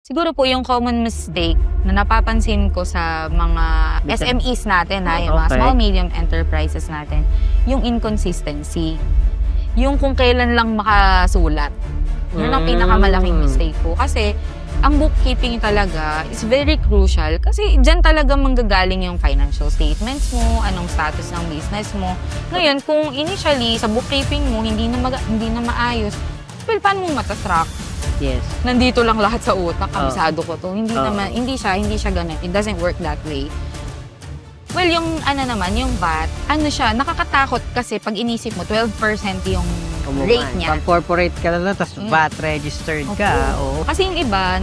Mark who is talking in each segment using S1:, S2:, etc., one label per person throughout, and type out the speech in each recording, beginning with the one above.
S1: Siguro po yung common mistake na napapansin ko sa mga SMEs natin, yung mga small medium enterprises natin, yung inconsistency. Yung kung kailan lang makasulat. Yun ang pinakamalaking mistake po. Kasi ang bookkeeping talaga is very crucial kasi dyan talaga manggagaling yung financial statements mo, anong status ng business mo. Ngayon, kung initially sa bookkeeping mo hindi na maayos, well, paano mo matatrack?
S2: Yes.
S1: Nandito lang lahat sa utak, kabisado ko to. Hindi siya ganun. It doesn't work that way. Well, yung yung VAT, nakakatakot kasi pag inisip mo, 12% yung rate niya.
S2: Pag corporate ka na lang, tapos VAT registered ka. Oo.
S1: Kasi yung iba,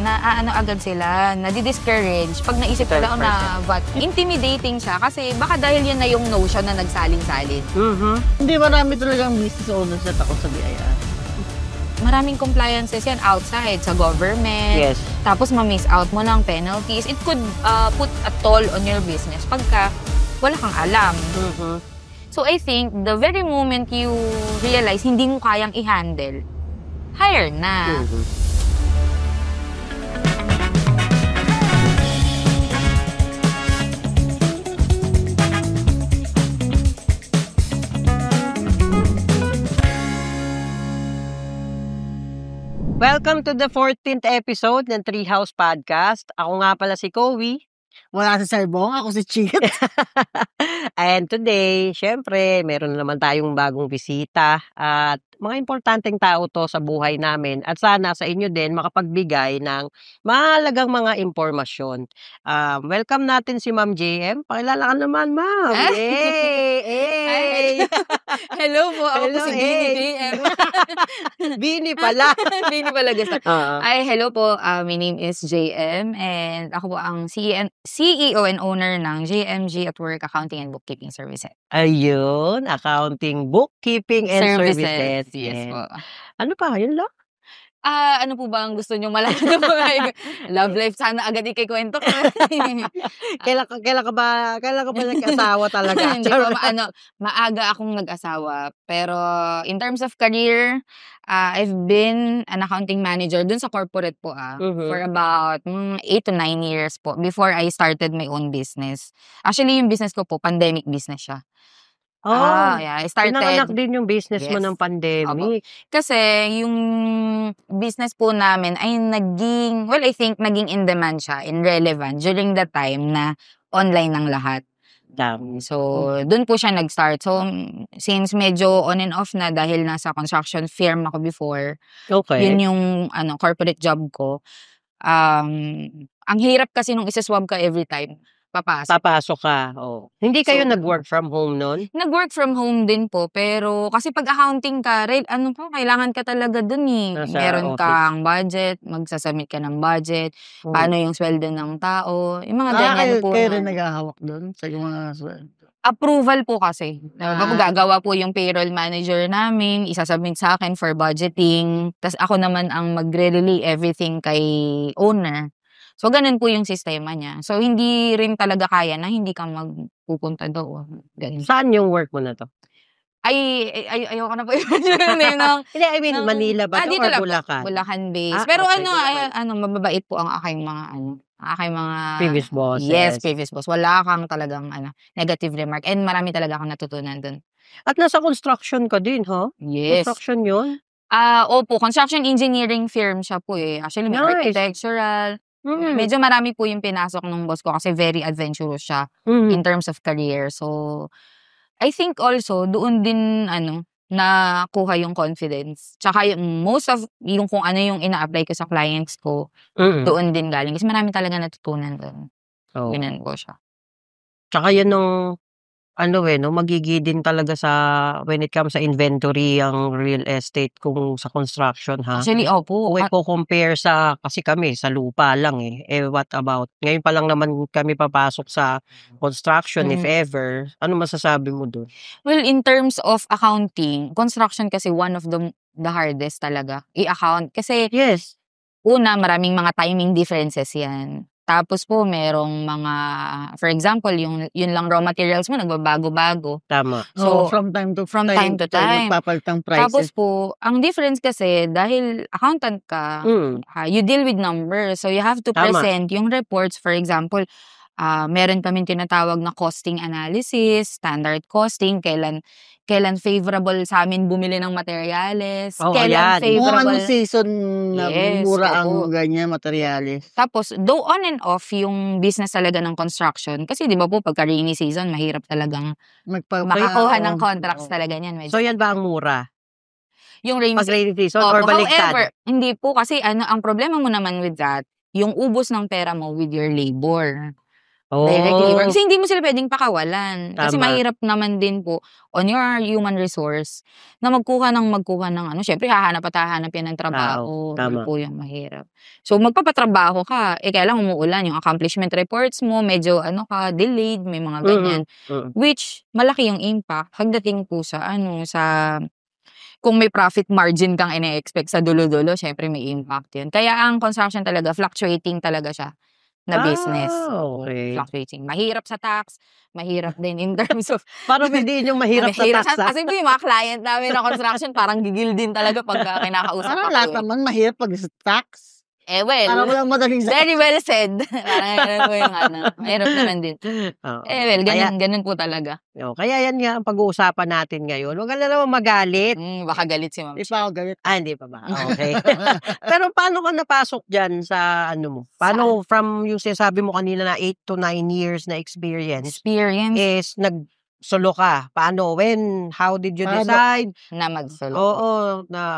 S1: agad sila, nadi-discourage pag naisip nila na VAT. Intimidating siya kasi baka dahil yan na yung notion na nagsalin-salin.
S3: Hindi marami talagang business owners na takot sa BIR.
S1: Maraming compliances yan outside, sa government.
S2: Yes.
S1: Tapos ma-miss out mo ng penalties. It could put a toll on your business pagka wala kang alam. So I think the very moment you realize hindi mo kayang i-handle, hire na.
S2: Welcome to the 14th episode ng Treehouse Podcast. Ako nga pala si Kowi.
S3: Wala si Sir Bong, ako si Chit.
S2: And today, syempre, meron naman tayong bagong bisita at mga importanteng tao to sa buhay namin at sana sa inyo din makapagbigay ng mahalagang mga impormasyon. Welcome natin si Ma'am JM. Pakilala ka naman, Ma'am. Hey!
S1: Hello po, ako po si Bini JM.
S2: Bini pala.
S1: Bini pala gusto. Hello po, my name is JM and ako po ang CEO and owner ng JMG at Work Accounting and Bookkeeping Services.
S2: Ayun, accounting, bookkeeping, and services.
S1: Yes po.
S2: Ano pa? Yun lang?
S1: Ano po ba ang gusto niyong malaman? Love life, sana agad ikikwento ko.
S2: Kailan ka ba nag-asawa talaga?
S1: Hindi po, maaga akong nag-asawa. Pero in terms of career, I've been an accounting manager dun sa corporate po for about 8 to 9 years po before I started my own business. Actually, yung business ko po, pandemic business siya. I started.
S2: Pinanganak din yung business mo ng pandemic.
S1: Kasi yung business po namin ay I think naging in demand siya, in relevant during the time na online ng lahat. So, dun po siya nag-start. So, since medyo on and off na dahil nasa construction firm ako before, yun yung corporate job ko. Ang hirap kasi nung isa-swab ka every time.
S2: Papasok ka. Hindi kayo nag-work from home nun?
S1: Nag-work from home din po, pero kasi pag accounting ka, kailangan ka talaga dun Meron kang budget, magsasubmit ka ng budget, paano yung sweldo ng tao, yung mga ganyan po.
S3: Kayo rin naghahawak dun sa yung mga sweldo?
S1: Approval po kasi. Gagawa po yung payroll manager namin, isasubmit sa akin for budgeting, tas ako naman ang magre-relay everything kay owner. So, ganun po yung sistema niya. So, hindi rin talaga kaya na hindi ka magpupunta doon. Ganun.
S2: Saan yung work mo na to?
S1: Ayoko na po yun.
S2: Hindi, Manila ba to or Bulacan?
S1: Bulacan base. Pero mababait po ang aking mga
S2: previous bosses.
S1: Yes, previous boss. Wala kang talagang negative remark. And marami talaga akong natutunan dun.
S2: At nasa construction ka din, ha?
S1: Yes.
S2: Construction yun?
S1: Opo, construction engineering firm siya po Actually, may architectural. Medyo marami po yung pinasok ng boss ko kasi very adventurous siya in terms of career. So, I think also, doon din, nakuha yung confidence. Tsaka most of yung kung ano yung ina-apply ko sa clients ko, doon din galing. Kasi marami talaga natutunan doon. Ganun po siya.
S2: Tsaka yan nung, magigi din talaga sa, when it comes sa inventory, ang real estate kung sa construction, ha?
S1: Actually, opo.
S2: Ko compare kasi kami, sa lupa lang what about, ngayon pa lang naman kami papasok sa construction, if ever. Ano masasabi mo doon?
S1: Well, in terms of accounting, construction kasi one of the hardest talaga i-account. Kasi,
S2: yes,
S1: una, maraming mga timing differences yan. Tapos po merong mga, for example, yun lang raw materials mo nagbabago-bago.
S2: Tama.
S3: So,
S1: So,
S3: from time to
S1: from time to time.
S3: magpapalit ng
S1: Tapos
S3: prices.
S1: po, ang difference kasi dahil accountant ka, you deal with numbers. So, you have to
S2: Tama.
S1: present yung reports. For example, meron kaming tinatawag na costing analysis, standard costing, kailan favorable sa amin bumili ng materyales,
S2: Oh,
S1: kailan
S2: ayan.
S3: Kung
S1: favorable.
S3: anong season na
S1: Yes,
S3: mura
S1: opo.
S3: ang ganyan materyales.
S1: Tapos, though on and off yung business talaga ng construction, kasi di ba po pagka rainy season, mahirap talagang makakuha ng contracts talaga niyan. Medyo.
S2: So, yan ba ang mura?
S1: Yung rainy
S2: Pag
S1: season.
S2: rainy season or baliktad?
S1: However, hindi po kasi ang problema mo naman with that, yung ubos ng pera mo with your labor. Direct labor.
S2: Oh,
S1: Kasi hindi mo sila pwedeng pakawalan. Kasi
S2: tama.
S1: mahirap naman din po on your human resource na magkuha ng ano. Syempre, hahanap yan ng trabaho.
S2: Tama.
S1: Yun po yung mahirap. So, magpapatrabaho ka. Kaya lang umuulan. Yung accomplishment reports mo, medyo delayed. May mga ganyan. Which, malaki yung impact. Pagdating po sa kung may profit margin kang ine-expect sa dulo-dulo, syempre may impact yun. Kaya ang construction talaga, fluctuating talaga siya na business.
S2: Okay.
S1: Fluctuating. Mahirap sa tax, mahirap din in terms of
S2: Parang hindi yung mahirap sa tax.
S1: Kasi po yung mga client namin na construction, parang gigil din talaga pag kinakausap
S3: Parang
S1: ako.
S3: lahat naman mahirap pag sa tax.
S1: Well,
S3: Parang walang madaling sa
S1: very well said. Parang ganun po yung mahirap naman din.
S2: Oo.
S1: Ganun po talaga.
S2: Kaya yan nga ang pag-uusapan natin ngayon. Huwag ka na naman magalit.
S1: Baka galit si ma'am.
S3: Di pa ako galit.
S2: Hindi pa ba? Okay. Pero paano ka napasok dyan sa mo? Paano from yung sinasabi mo kanina na 8 to 9 years na experience is solo ka? Paano? When? How did you decide?
S1: Na mag-solo.
S2: Oo.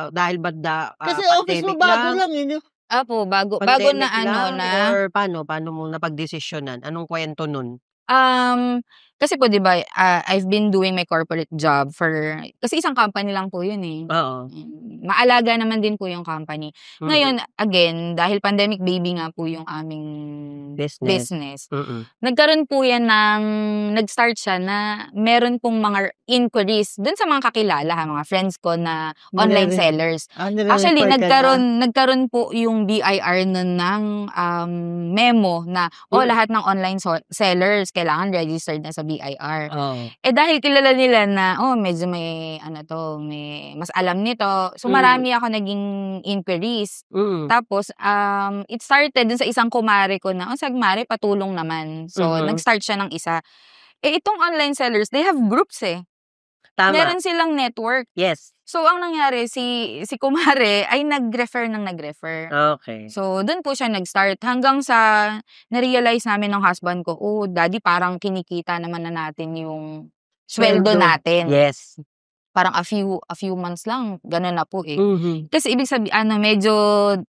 S2: Dahil ba
S3: kasi office mo bago lang yun.
S1: Bago
S2: Pandemic
S1: na
S2: lang, or paano mo napagdesisyonan? Anong kwento nun?
S1: Kasi po 'di ba, I've been doing my corporate job kasi isang company lang po 'yun eh.
S2: Oo.
S1: Maalaga naman din po yung company. Ngayon, again, dahil pandemic baby nga po yung aming business. Nagkaroon po yan nag-start siya na meron pong mga inquiries dun sa mga kakilala, mga friends ko na online sellers. Actually, nagkaroon po yung BIR nun ng memo na lahat ng online sellers kailangan registered na sa BIR. Dahil kilala nila na medyo may may mas alam nito. So marami ako naging inquiries. Tapos it started dun sa isang kumare ko na sagmare patulong naman. So nag-start siya ng isa. Itong online sellers, they have groups eh.
S2: Tama.
S1: Meron silang network.
S2: Yes.
S1: So, ang nangyari, si kumare ay nag-refer.
S2: Okay.
S1: So, dun po siya nag-start. Hanggang sa na-realize namin ng husband ko, daddy, parang kinikita naman na natin yung sweldo natin.
S2: Yes.
S1: Parang a few months lang, gano'n na po eh. Kasi ibig sabihin, medyo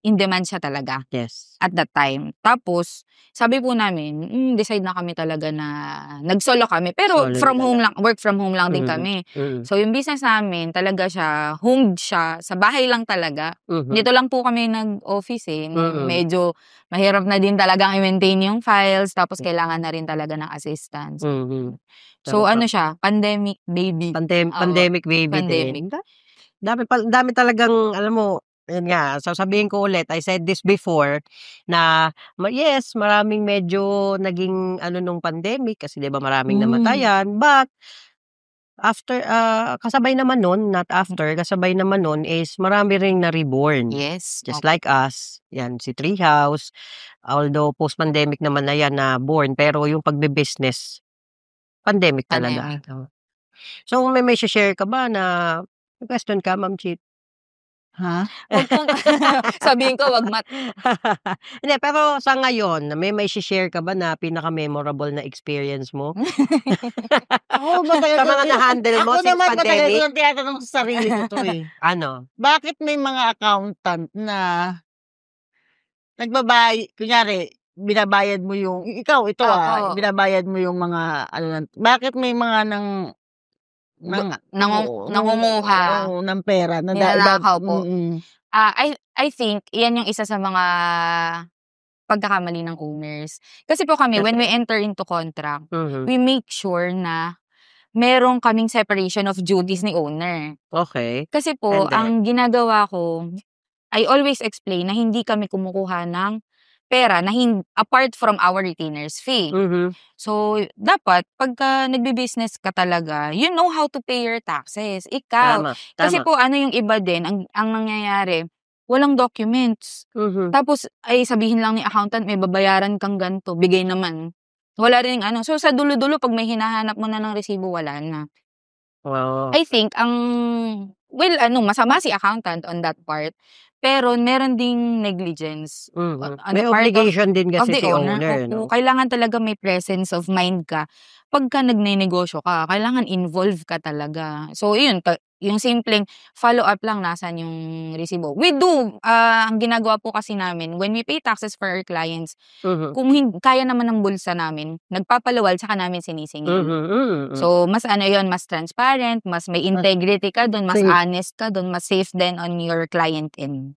S1: in demand siya talaga.
S2: Yes.
S1: At that time. Tapos, sabi po namin, decide na kami talaga na nag-solo kami. Pero work from home lang din kami. So, yung business namin, talaga siya, homed siya, sa bahay lang talaga. Dito lang po kami nag-office eh. Medyo mahirap na din talagang i-maintain yung files, tapos kailangan na rin talaga ng assistance. So, siya, pandemic baby.
S2: Pandemic baby.
S1: Pandemic.
S2: Dami talagang, alam mo, yun nga, sasabihin ko ulit, I said this before, na yes, maraming medyo naging nung pandemic, kasi diba maraming namatayan, but after, kasabay naman nun, kasabay naman nun is marami ring na-reborn.
S1: Yes.
S2: Just like us, yan, si Treehouse, although post-pandemic naman na yan na born, pero yung pagbe-business, pandemic talaga. So, may share ka ba na question ka, Ma'am Chit?
S3: Ha?
S1: Sabihin ko, wag
S2: Hindi, pero sa ngayon, may share ka ba na pinaka-memorable na experience mo?
S3: Ako,
S2: sa mga na-handle mo since
S3: pandemic? Ako naman, matagal ko lang tinatanong sa sarili ko to eh. Bakit may mga accountant na kunyari, binabayad mo yung, binabayad mo yung mga, bakit may mga
S1: nangunguha
S3: ng pera na
S1: ninanakaw po. I think yan yung isa sa mga pagkakamali ng owners. Kasi po kami, when we enter into contract, we make sure na merong kaming separation of duties ni owner.
S2: Okay.
S1: Kasi po, ang ginagawa ko, I always explain na hindi kami kumukuha ng pera na apart from our retainer's fee. So, dapat pagka nagbi-business ka talaga, you know how to pay your taxes. Ikaw.
S2: Tama,
S1: Kasi
S2: tama.
S1: po yung iba din, ang nangyayari, walang documents. Tapos ay sabihin lang ni accountant, may babayaran kang ganito, bigay naman. Wala ring So sa dulo-dulo, pag may hinahanap mo na ng resibo, wala na.
S2: Oo.
S1: I think masama si accountant on that part, pero meron ding negligence on
S2: May
S1: the part
S2: obligation din
S1: of
S2: kasi
S1: the
S2: si
S1: owner.
S2: owner,
S1: Oo,
S2: no?
S1: kailangan talaga may presence of mind ka. Pagka nagnenegosyo ka, kailangan involve ka talaga. So, yun, yung simpleng follow-up lang, nasan yung resibo. We do, ang ginagawa po kasi namin, when we pay taxes for our clients, kung kaya naman ng bulsa namin, nagpapaluwal, saka namin sinisingil. So, mas mas transparent, mas may integrity ka doon, mas
S3: safe.
S1: honest ka doon, mas safe din on your client end.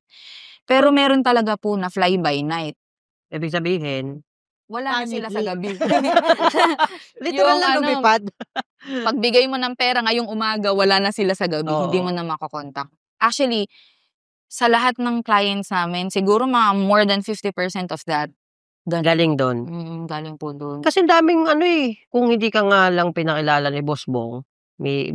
S1: Pero meron talaga po na fly by night.
S2: Ibig sabihin,
S1: Wala na sila sa gabi.
S2: literal na lumipad.
S1: Pagbigay mo ng pera ngayong umaga, wala na sila sa gabi. Hindi mo
S2: Oo.
S1: na makokontak. Actually, sa lahat ng clients namin, siguro mga more than 50% of that,
S2: Galing doon.
S1: galing po doon.
S2: Kasi daming kung hindi ka nga lang pinakilala ni Boss Bong,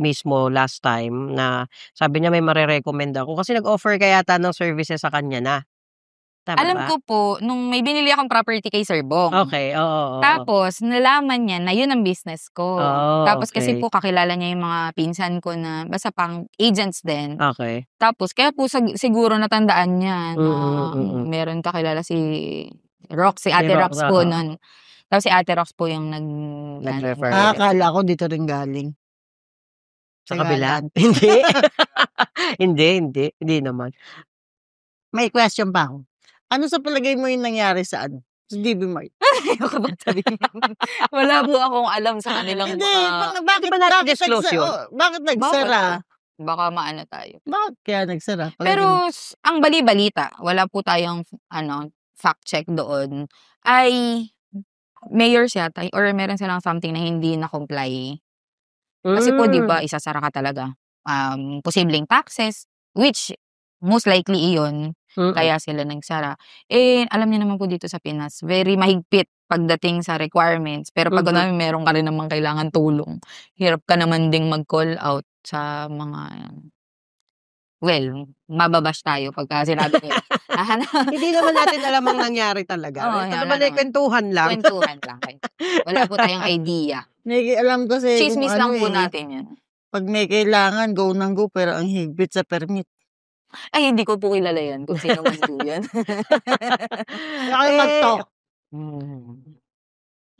S2: mismo last time na sabi niya may marerecommend ako kasi nag-offer ka yata ng services sa kanya na. Tama
S1: Alam
S2: ba?
S1: ko po, nung may binili akong property kay Sir Bong.
S2: Okay, oo.
S1: Tapos, nalaman niya na yun ang business ko.
S2: Oh,
S1: Tapos kasi
S2: okay.
S1: po kakilala niya yung mga pinsan ko na basta pang agents din.
S2: Okay.
S1: Tapos, kaya po siguro natandaan niya na meron kakilala si Ate Rox po nun. Tapos si Ate Rox po yung
S2: Nag-refer.
S3: Akala ko dito rin galing.
S2: Sa kabila? Hindi. Hindi naman.
S3: May question pa ako. Ano sa palagay mo yung nangyari sa DB Mart?
S1: Ayoko ba sabihin? Wala po akong alam sa kanilang
S3: Hindi,
S2: Bakit ba natin-disclose yun?
S3: Bakit nagsara?
S1: Baka maano tayo.
S3: Bakit kaya nagsara?
S1: Pero ang bali-balita, wala po tayong fact check doon, ay mayors yata or meron silang something na hindi na-comply. Kasi po 'di ba isasara ka talaga. Posibleng taxes, which most likely iyon, kaya sila nagsara. Alam niyo naman po dito sa Pinas, very mahigpit pagdating sa requirements. Pero pag meron ka rin naman kailangan tulong, hirap ka naman ding mag-call out sa mga mababash tayo pagka sinabi nila.
S2: Hindi naman natin alam ang nangyari talaga. Ito naman ay kwentuhan lang.
S1: Wala po tayong idea.
S3: Alam ko kasi
S1: Chismis lang po natin yan.
S3: Pag may kailangan, go nang go, pero ang higpit sa permit.
S1: Ay, hindi ko po kilala yan kung sino man po yan.
S3: Mag-talk.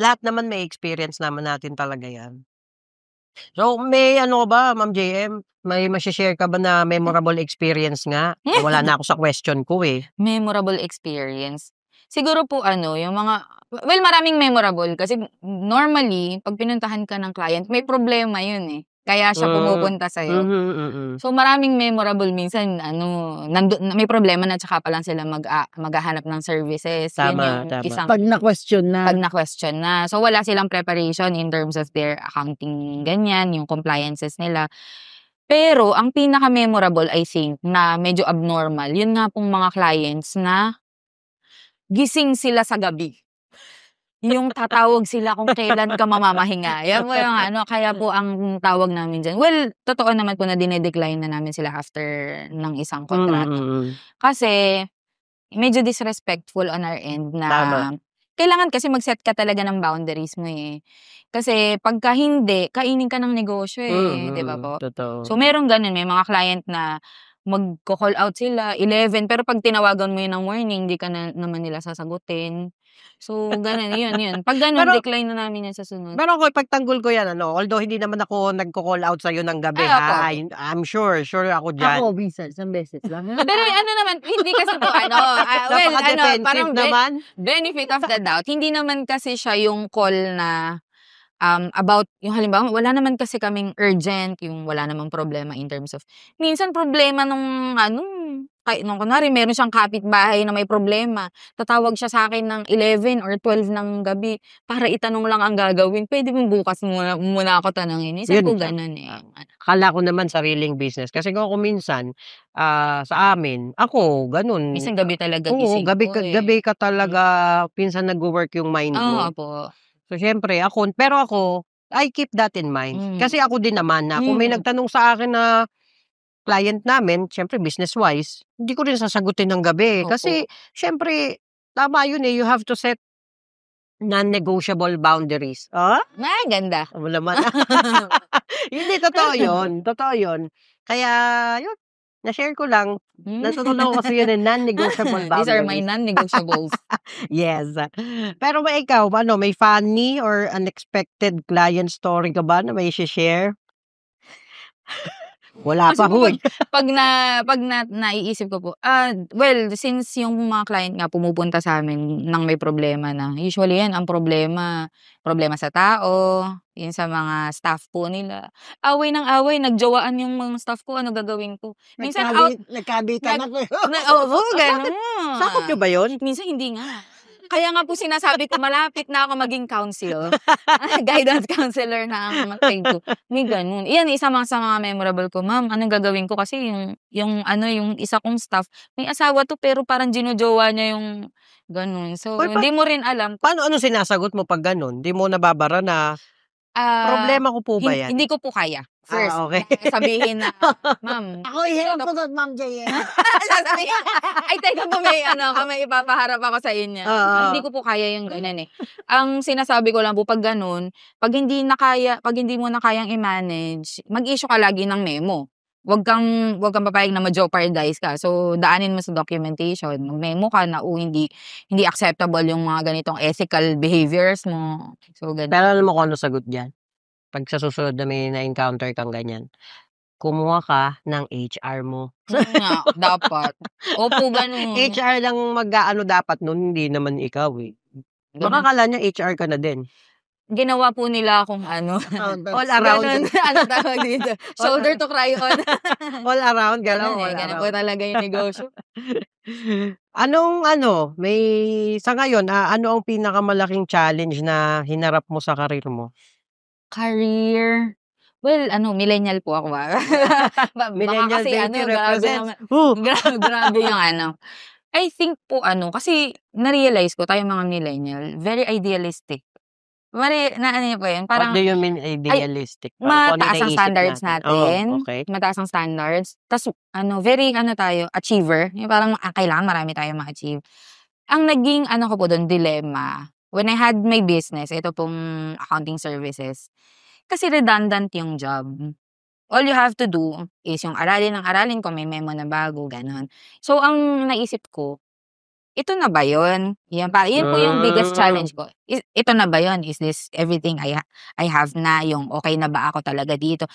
S2: Lahat naman may experience naman natin talaga yan. So, may ba, Ma'am JM? May share ka ba na memorable experience nga? Wala na ako sa question ko eh.
S1: Memorable experience? Siguro po yung mga, maraming memorable kasi normally, pag pinuntahan ka ng client, may problema yun eh. Kaya siya pumupunta sa'yo. So, maraming memorable. Minsan, may problema na tsaka pa lang sila maghahanap ng services.
S2: Tama.
S3: Pag na-question na.
S1: So, wala silang preparation in terms of their accounting ganyan, yung compliances nila. Pero, ang pinaka-memorable, I think, na medyo abnormal, yun nga pong mga clients na gising sila sa gabi. Yung tatawag sila kung kailan ka mamamahinga. Yan po yung kaya po ang tawag namin dyan. Well, totoo naman po na dinedecline na namin sila after ng isang kontrata. Kasi, medyo disrespectful on our end na kailangan kasi mag-set ka talaga ng boundaries mo eh. Kasi pagka hindi, kainin ka ng negosyo eh. Di ba po?
S2: Totoo.
S1: So, meron ganun. May mga client na magko-call out sila, 11, pero pag tinawagan mo yun ng morning, hindi ka naman nila sasagutin. So, ganun, yun. Pag ganun, decline na namin yan sa sunod.
S2: Pero ako, ipagtanggol ko yan, although hindi naman ako nagko-call out sa'yo ng gabi, ha? I'm sure ako dyan.
S3: Ako, minsan, isang beses lang.
S1: Pero naman, hindi kasi po, parang
S2: naman.
S1: benefit of the doubt, hindi naman kasi siya yung call na about yung halimbawa, wala naman kasi kaming urgent, yung wala namang problema in terms of, minsan problema nung nung kunwari meron siyang kapitbahay na may problema, tatawag siya sa akin ng 11 or 12 ng gabi para itanong lang ang gagawin. Pwede mong bukas muna ako tanungin. Minsan
S2: Yun
S1: po
S2: nga.
S1: ganun eh.
S2: Akala ko naman sariling business. Kasi kung ako minsan, sa amin, ako, ganun.
S1: Minsan gabi talaga
S2: Oo,
S1: gising
S2: gabi
S1: ko eh.
S2: gabi ka talaga, pinsan nagwo-work yung mind mo.
S1: po.
S2: So, siyempre pero ako, I keep that in mind. Kasi ako din naman na kung may nagtanong sa akin na client namin, siyempre business-wise, hindi ko rin sasagutin ng gabi.
S1: Opo.
S2: Kasi, siyempre, tama yun eh, you have to set non-negotiable boundaries.
S1: Ganda.
S2: Ano naman. Hindi, totoo yun. Totoo yun. Kaya, yun, na-share ko lang. Natutunan ko kasi yun eh, non-negotiable boundaries.
S1: These are my non-negotiables.
S2: Yes. Pero ikaw, may funny or unexpected client story ka ba na may share? Wala pa, huy.
S1: Pag naiisip ko po, well, since yung mga client nga pumupunta sa amin nang may problema na, usually yan, ang problema sa tao, yun sa mga staff po nila. Away ng away, nagjowaan yung mga staff ko, ano gagawin ko? Minsan
S3: Nagkabitan ako.
S1: ganun.
S2: Sakot nyo ba yun?
S1: Minsan hindi nga. Kaya nga po sinasabi ko, malapit na ako maging counsel. Guidance counselor na ang trade ko. May ganun. Iyan, isa sa mga memorable ko, ma'am, anong gagawin ko? Kasi yung isa kong staff, may asawa to pero parang ginujowa niya yung ganun. So, hindi mo rin alam.
S2: Paano sinasagot mo pag ganun? Hindi mo nababara na, problema ko po ba yan?
S1: Hindi ko po kaya. First,
S2: okay.
S1: Sabihin na, ma'am.
S3: Ako ihirap ko doon, Ma'am Jay.
S1: Sasabihin, ay teka po, may ipapaharap ako sa inyo. Hindi ko po kaya yung ganun eh. Ang sinasabi ko lang po, pag ganun, pag hindi mo na kayang i-manage, mag-issue ka lagi ng memo. Wag kang papayag na ma-jeopardize ka. So, daanin mo sa documentation. Mag-memo ka na, hindi acceptable yung mga ganitong ethical behaviors mo. So, ganun.
S2: Pero alam mo kung ano sagot dyan? Pag sa susunod na may na-encounter kang ganyan, kumuha ka ng HR mo.
S1: Dapat. Opo, ganun.
S2: HR lang mag-aano dapat nun, hindi naman ikaw eh. Baka kala niya HR ka na din.
S1: Ginawa po nila akong
S2: all around.
S1: Ano tawag dito? Shoulder to cry on.
S2: All around, gano'n.
S1: Ganun po talaga yung negosyo.
S2: Sa ngayon, ano ang pinakamalaking challenge na hinarap mo sa karir mo?
S1: Career? Well, millennial po ako ba?
S2: Millennial
S1: kasi
S2: represents.
S1: Grabe yung I think po kasi na-realize ko tayong mga millennial, very idealistic. Niyo po yun? Parang,
S2: what do you mean idealistic?
S1: Mataas ang standards natin.
S2: Okay.
S1: Mataas ang standards. Tapos, very tayo, achiever. Yung parang kailangan marami tayo ma-achieve. Ang naging, ko po doon, dilemma. When I had my business, ito pong accounting services, kasi redundant yung job. All you have to do is yung aralin kung may memo na bago, ganon. So, ang naisip ko, ito na ba yun? Yun po yung biggest challenge ko. Ito na ba yun? Is this everything I have na? Yung okay na ba ako talaga dito?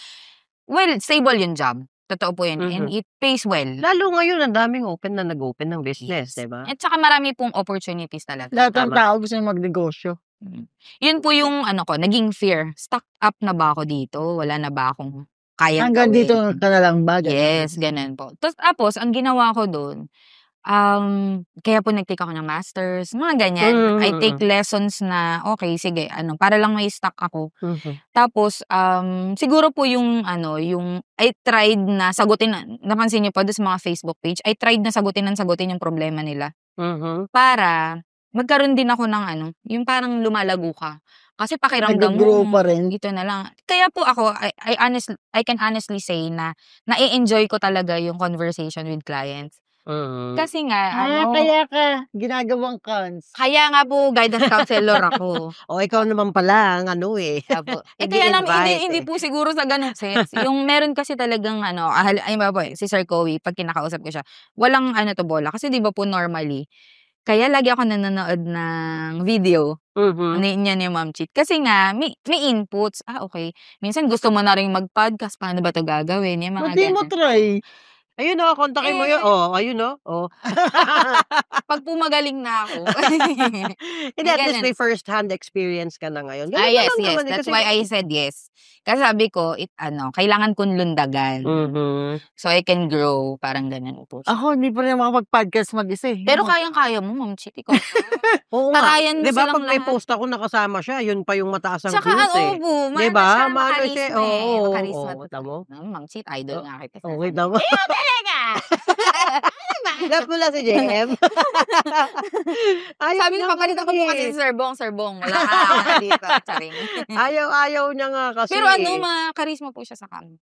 S1: Well, stable yung job. Totoo po yun. And it pays well.
S2: Lalo ngayon, ang daming nag-open ng business, diba?
S1: At saka marami pong opportunities talaga.
S3: Lahat ng tao gusto yung magnegosyo.
S1: Yun po yung naging fear. Stuck up na ba ako dito? Wala na ba akong kayang
S3: hanggang
S1: gawin?
S3: dito ka na lang ba?
S1: Yes, ganun po. Tapos, ang ginawa ko doon, kaya po nag-take ako ng masters, mga ganyan. I take lessons na, okay, sige, para lang may stock ako. Tapos, siguro po yung I tried na sagutin, napansin niyo pa doon sa mga Facebook page, I tried na sagutin yung problema nila. Para, magkaroon din ako ng yung parang lumalago ka. Kasi pakiramdam mo,
S3: pa rin.
S1: ito na lang. Kaya po ako, I can honestly say na nai-enjoy ko talaga yung conversation with clients. Kasi nga,
S3: kaya ka ginagawang cons.
S1: Kaya nga po, guidance counselor ako.
S2: Ikaw naman pala, ang
S1: kaya lang, hindi po siguro sa ganun sense. Yung meron kasi talagang, si Sir Kowi, pag kinakausap ko siya, walang bola. Kasi di ba po normally, kaya lagi ako nanonood ng video niya ni Ma'am Chit. Kasi nga, may inputs. Okay. Minsan gusto mo na rin mag-podcast. Paano ba ito gagawin? Yung mga
S3: Hindi mo try.
S2: Ayun kontakin mo yun. Ayun
S1: Pag pumagaling na ako.
S2: Hindi, at least may first-hand experience ka na ngayon. Ganun
S1: Yes,
S2: lang
S1: yes.
S2: naman
S1: That's
S2: kasi
S1: why I said yes. Kasi sabi ko, kailangan kong lundagan. So, I can grow. Parang ganun po siya.
S3: Ako, hindi pa rin makapag-podcast mag-isa eh.
S1: Pero kayang-kaya mo, Ma'am Chit. Ikaw.
S2: Oo nga.
S1: Tarayan mo
S2: Di ba
S1: silang
S2: pag may
S1: lahat.
S2: post ako nakasama siya, yun pa yung mataas ang
S1: Tsaka,
S2: views eh.
S1: po.
S2: Di ba?
S1: Maano
S2: Siya,
S1: siya,
S2: oo.
S1: makarisma.
S2: Kita mo?
S1: Ma'am Chit, idol nga kita.
S2: Okay, tama.
S1: Talaga!
S2: Love mo lang si JM.
S1: Sabi ko, papalitan ko po kasi si Sir Bong. Wala ka dito. Charing.
S2: Ayaw niya nga kasi.
S1: Pero makarisma po siya sa cam.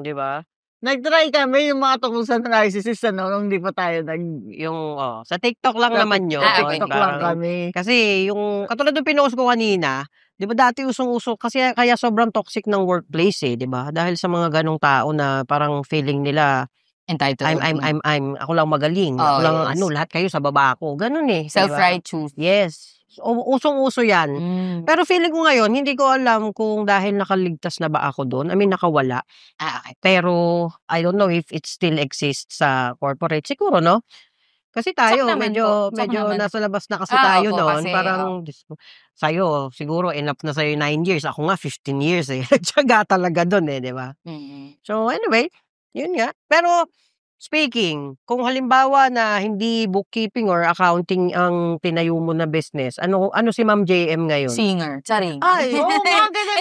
S2: Di ba?
S3: Nag-try kami yung mga tungkol sa narcissist, nung hindi pa tayo
S2: sa TikTok lang naman yun.
S3: Sa TikTok lang
S2: Parang-
S3: kami.
S2: Kasi katulad ng pinost ko kanina, di ba dati usong-uso, kasi kaya sobrang toxic ng workplace di ba? Dahil sa mga ganong tao na parang feeling nila,
S1: Entitled.
S2: ako lang magaling. Ako lang,
S1: yes.
S2: lahat kayo sa baba ko. Ganun di ba?
S1: Self-righteous.
S2: Yes. Usong-uso yan. Pero feeling ko ngayon, hindi ko alam kung dahil nakaligtas na ba ako doon. I mean, nakawala.
S1: Okay.
S2: Pero, I don't know if it still exists sa corporate. Siguro, no? Kasi tayo,
S1: Sok naman
S2: medyo
S1: po. Sok naman.
S2: nasa labas na kasi tayo
S1: opo,
S2: noon.
S1: kasi,
S2: Parang, Diyos ko, sa'yo, siguro, enough na sa'yo 9 years. Ako nga, 15 years Tsaga talaga doon di ba? So, anyway, yun nga. Pero, speaking, kung halimbawa na hindi bookkeeping or accounting ang tinayo mo na business, ano si Ma'am JM ngayon?
S1: Singer. Charing.
S3: Ay, oo nga, ganun.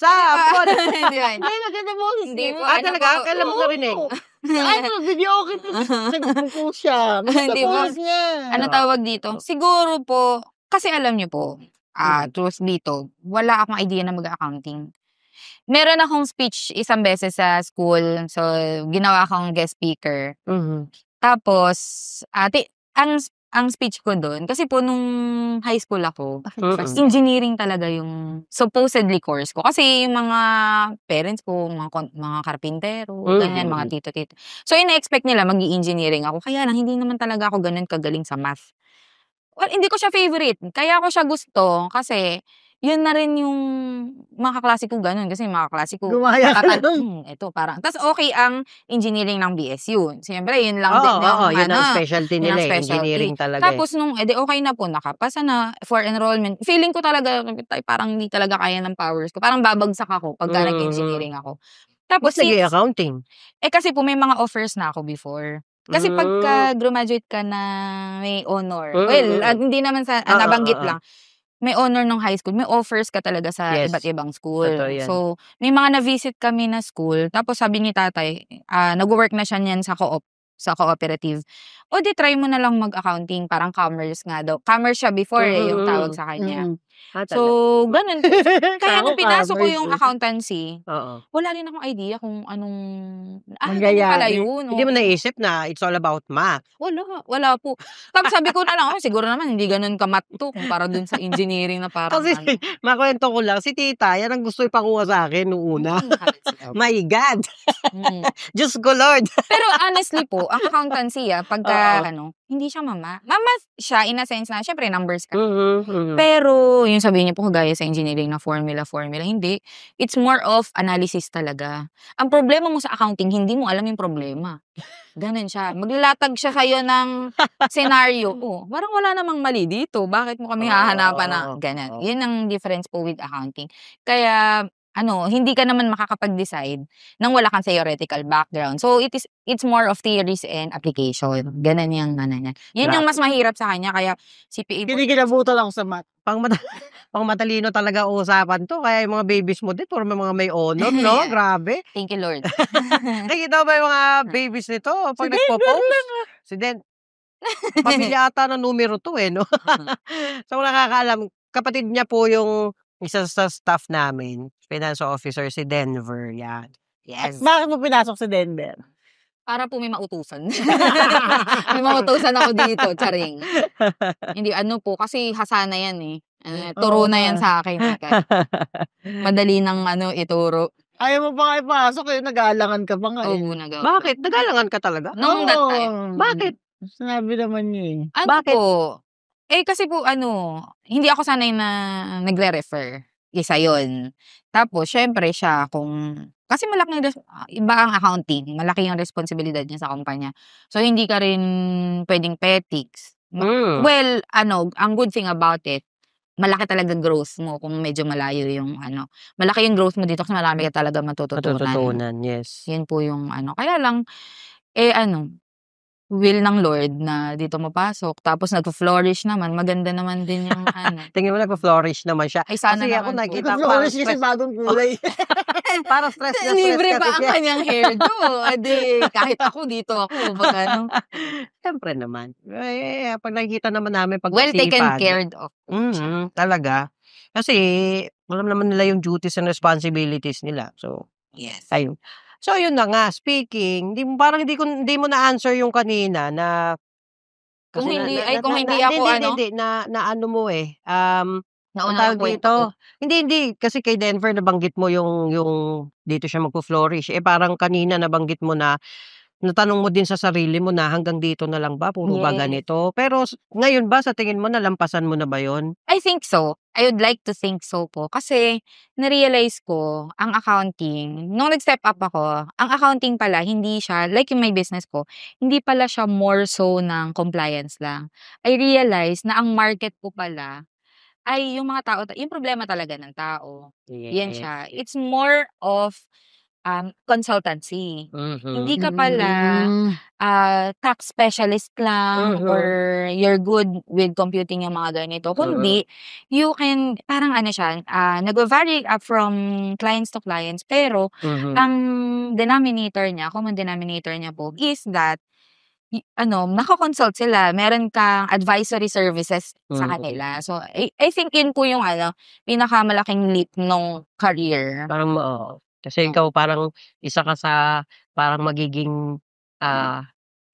S2: Sampot!
S1: Hindi ba?
S3: Ay, maganda mo.
S1: Hindi po.
S2: Talaga? Kailan mo narinig?
S3: Video okay nagpupo siya.
S1: Hindi ba?
S3: Tapos niya.
S1: Ano tawag dito? Siguro po, kasi alam niyo po, truth dito, wala akong idea na mag-accounting. Meron akong speech isang beses sa school. So, ginawa akong guest speaker. Tapos, ang speech ko doon, kasi po nung high school ako, engineering talaga yung supposedly course ko. Kasi yung mga parents ko, mga karpintero, ganyan, mga tito-tito. So, ina-expect nila mag-i-engineering ako. Kaya lang, hindi naman talaga ako ganun kagaling sa math. Well, hindi ko siya favorite. Kaya ko siya gusto kasi yun na rin yung mga kaklase ko ganun. Kasi mga kaklase ko,
S3: Gumaya ka nun.
S1: ito parang. Tapos okay ang engineering ng BSU. Siyempre, yun lang din.
S2: Yun ang specialty nila. Engineering talaga.
S1: Tapos nung, okay na po, nakapasa na for enrollment. Feeling ko talaga, parang hindi talaga kaya ng powers ko. Parang babagsak ako pagka nag-engineering ako. Tapos,
S2: accounting?
S1: Kasi po may mga offers na ako before. Kasi pagka graduate ka na may honor, hindi naman sa nabanggit lang, may honor ng high school, may offers ka talaga sa iba't ibang school. So, may mga na-visit kami na school, tapos sabi ni tatay, nag-work na siya niyan sa cooperative. O di try mo na lang mag-accounting, parang commerce nga daw. Commerce siya before yung tawag sa kanya. So, ganun. Kaya nung pinasok ko yung accountancy, wala rin akong idea kung anong pala yun.
S2: Hindi mo naisip na it's all about math?
S1: Wala po. Tapos sabi ko na lang, siguro naman hindi ganun ka-math to kumpara dun sa engineering na parang
S2: Kasi, makwento ko lang, si tita, yan ang gusto ipakuha sa akin noong una. My God! Diyos ko, Lord!
S1: Pero honestly po, ang accountancy, pagka hindi siya mama siya in a sense na, syempre numbers ka. Pero, yung sabihin niyo po, kagaya sa engineering na formula, hindi. It's more of analysis talaga. Ang problema mo sa accounting, hindi mo alam yung problema. Ganun siya. Maglalatag siya kayo ng scenario. Parang wala namang mali dito. Bakit mo kami hahanapan na ganun? Yun ang difference po with accounting. Kaya, hindi ka naman makakapag-decide nang wala kang theoretical background. So, it's more of theories and application. Ganun yung yan. Yun yung mas mahirap sa kanya. Kaya, CPA...
S3: Kinikilabutan ako sa math.
S2: Pang matalino talaga usapan to. Kaya yung mga babies mo din, puro mga may honor, no? Grabe.
S1: Thank you, Lord.
S2: Nakikita ba yung mga babies nito? Pag nagpo-post, si Den, pamilya ata ng numero to no? So, nakakaalam, kapatid niya po yung isa sa staff namin, finance officer, si Denver, yan. Yes.
S3: Bakit mo pinasok si Denver?
S1: Para po may mautusan. May mautusan ako dito, charing. Hindi, kasi hasana yan turo na yan sa akin. Madali nang ituro.
S3: Ayaw mo pa nga ipasok nag-aalangan ka pa nga
S1: Oo, nagawa.
S2: Bakit? Nag-aalangan ka talaga?
S1: Noong that time.
S2: Bakit?
S3: Sinabi naman niyo
S2: Bakit?
S1: Po? Kasi po, hindi ako sanay na nagre-refer. Isa yun. Tapos, syempre siya kasi iba ang accounting. Malaki yung responsibilidad niya sa kumpanya. So, hindi ka rin pwedeng petics. Well, ang good thing about it, malaki talaga growth mo kung medyo malayo yung malaki yung growth mo dito kasi marami ka talaga matututunan.
S2: Matututunan, yes.
S1: Yun po yung kaya lang, will ng Lord na dito mapasok tapos nagfo-flourish naman, maganda naman din yung
S2: Tingin mo nagfo-flourish naman siya.
S1: Ay, sana
S2: Kasi ako
S1: naman po.
S2: nakita ko
S3: Flores kasi bagong kulay.
S2: para stress na stress
S1: Libre
S2: kasi
S1: pa ang
S2: siya.
S1: kanyang hairdo. Edi, kahit ako dito ako, pag
S2: Siyempre naman. Pag nakikita naman namin pag
S1: well taken
S2: masipag.
S1: cared of.
S2: Talaga. Kasi alam naman nila yung duties and responsibilities nila. So,
S1: Yes.
S2: ayun. So, yun na nga. Speaking, hindi mo na-answer yung kanina na
S1: Kung
S2: kasi
S1: hindi,
S2: na,
S1: kung
S2: na,
S1: hindi
S2: na,
S1: ako
S2: hindi, na ano mo ang
S1: nauna
S2: tawag
S1: ko kwento ko.
S2: dito, hindi, kasi kay Denver nabanggit mo yung dito siya magpo-flourish. Parang kanina nabanggit mo na natanong mo din sa sarili mo na hanggang dito na lang ba, puro ba
S1: Yes.
S2: ganito? Pero ngayon ba sa tingin mo nalampasan mo na ba yon?
S1: I think so. I would like to think so po. Kasi, na-realize ko, ang accounting, nung nag-step up ako, ang accounting pala, hindi siya, like yung my business ko, hindi pala siya more so ng compliance lang. I realized na ang market ko pala, ay yung mga tao, yung problema talaga ng tao. Yan siya. It's more of consultancy. Hindi ka pala tax specialist lang or you're good with computing yung mga ganito. Kundi, you can, parang siya, nag-vary from clients to clients. Pero, ang denominator niya, common denominator niya po, is that, nako-consult sila. Meron kang advisory services sa kanila. So, I think yun po yung pinakamalaking leap nung career.
S2: Parang kasi ikaw parang isa ka sa parang magiging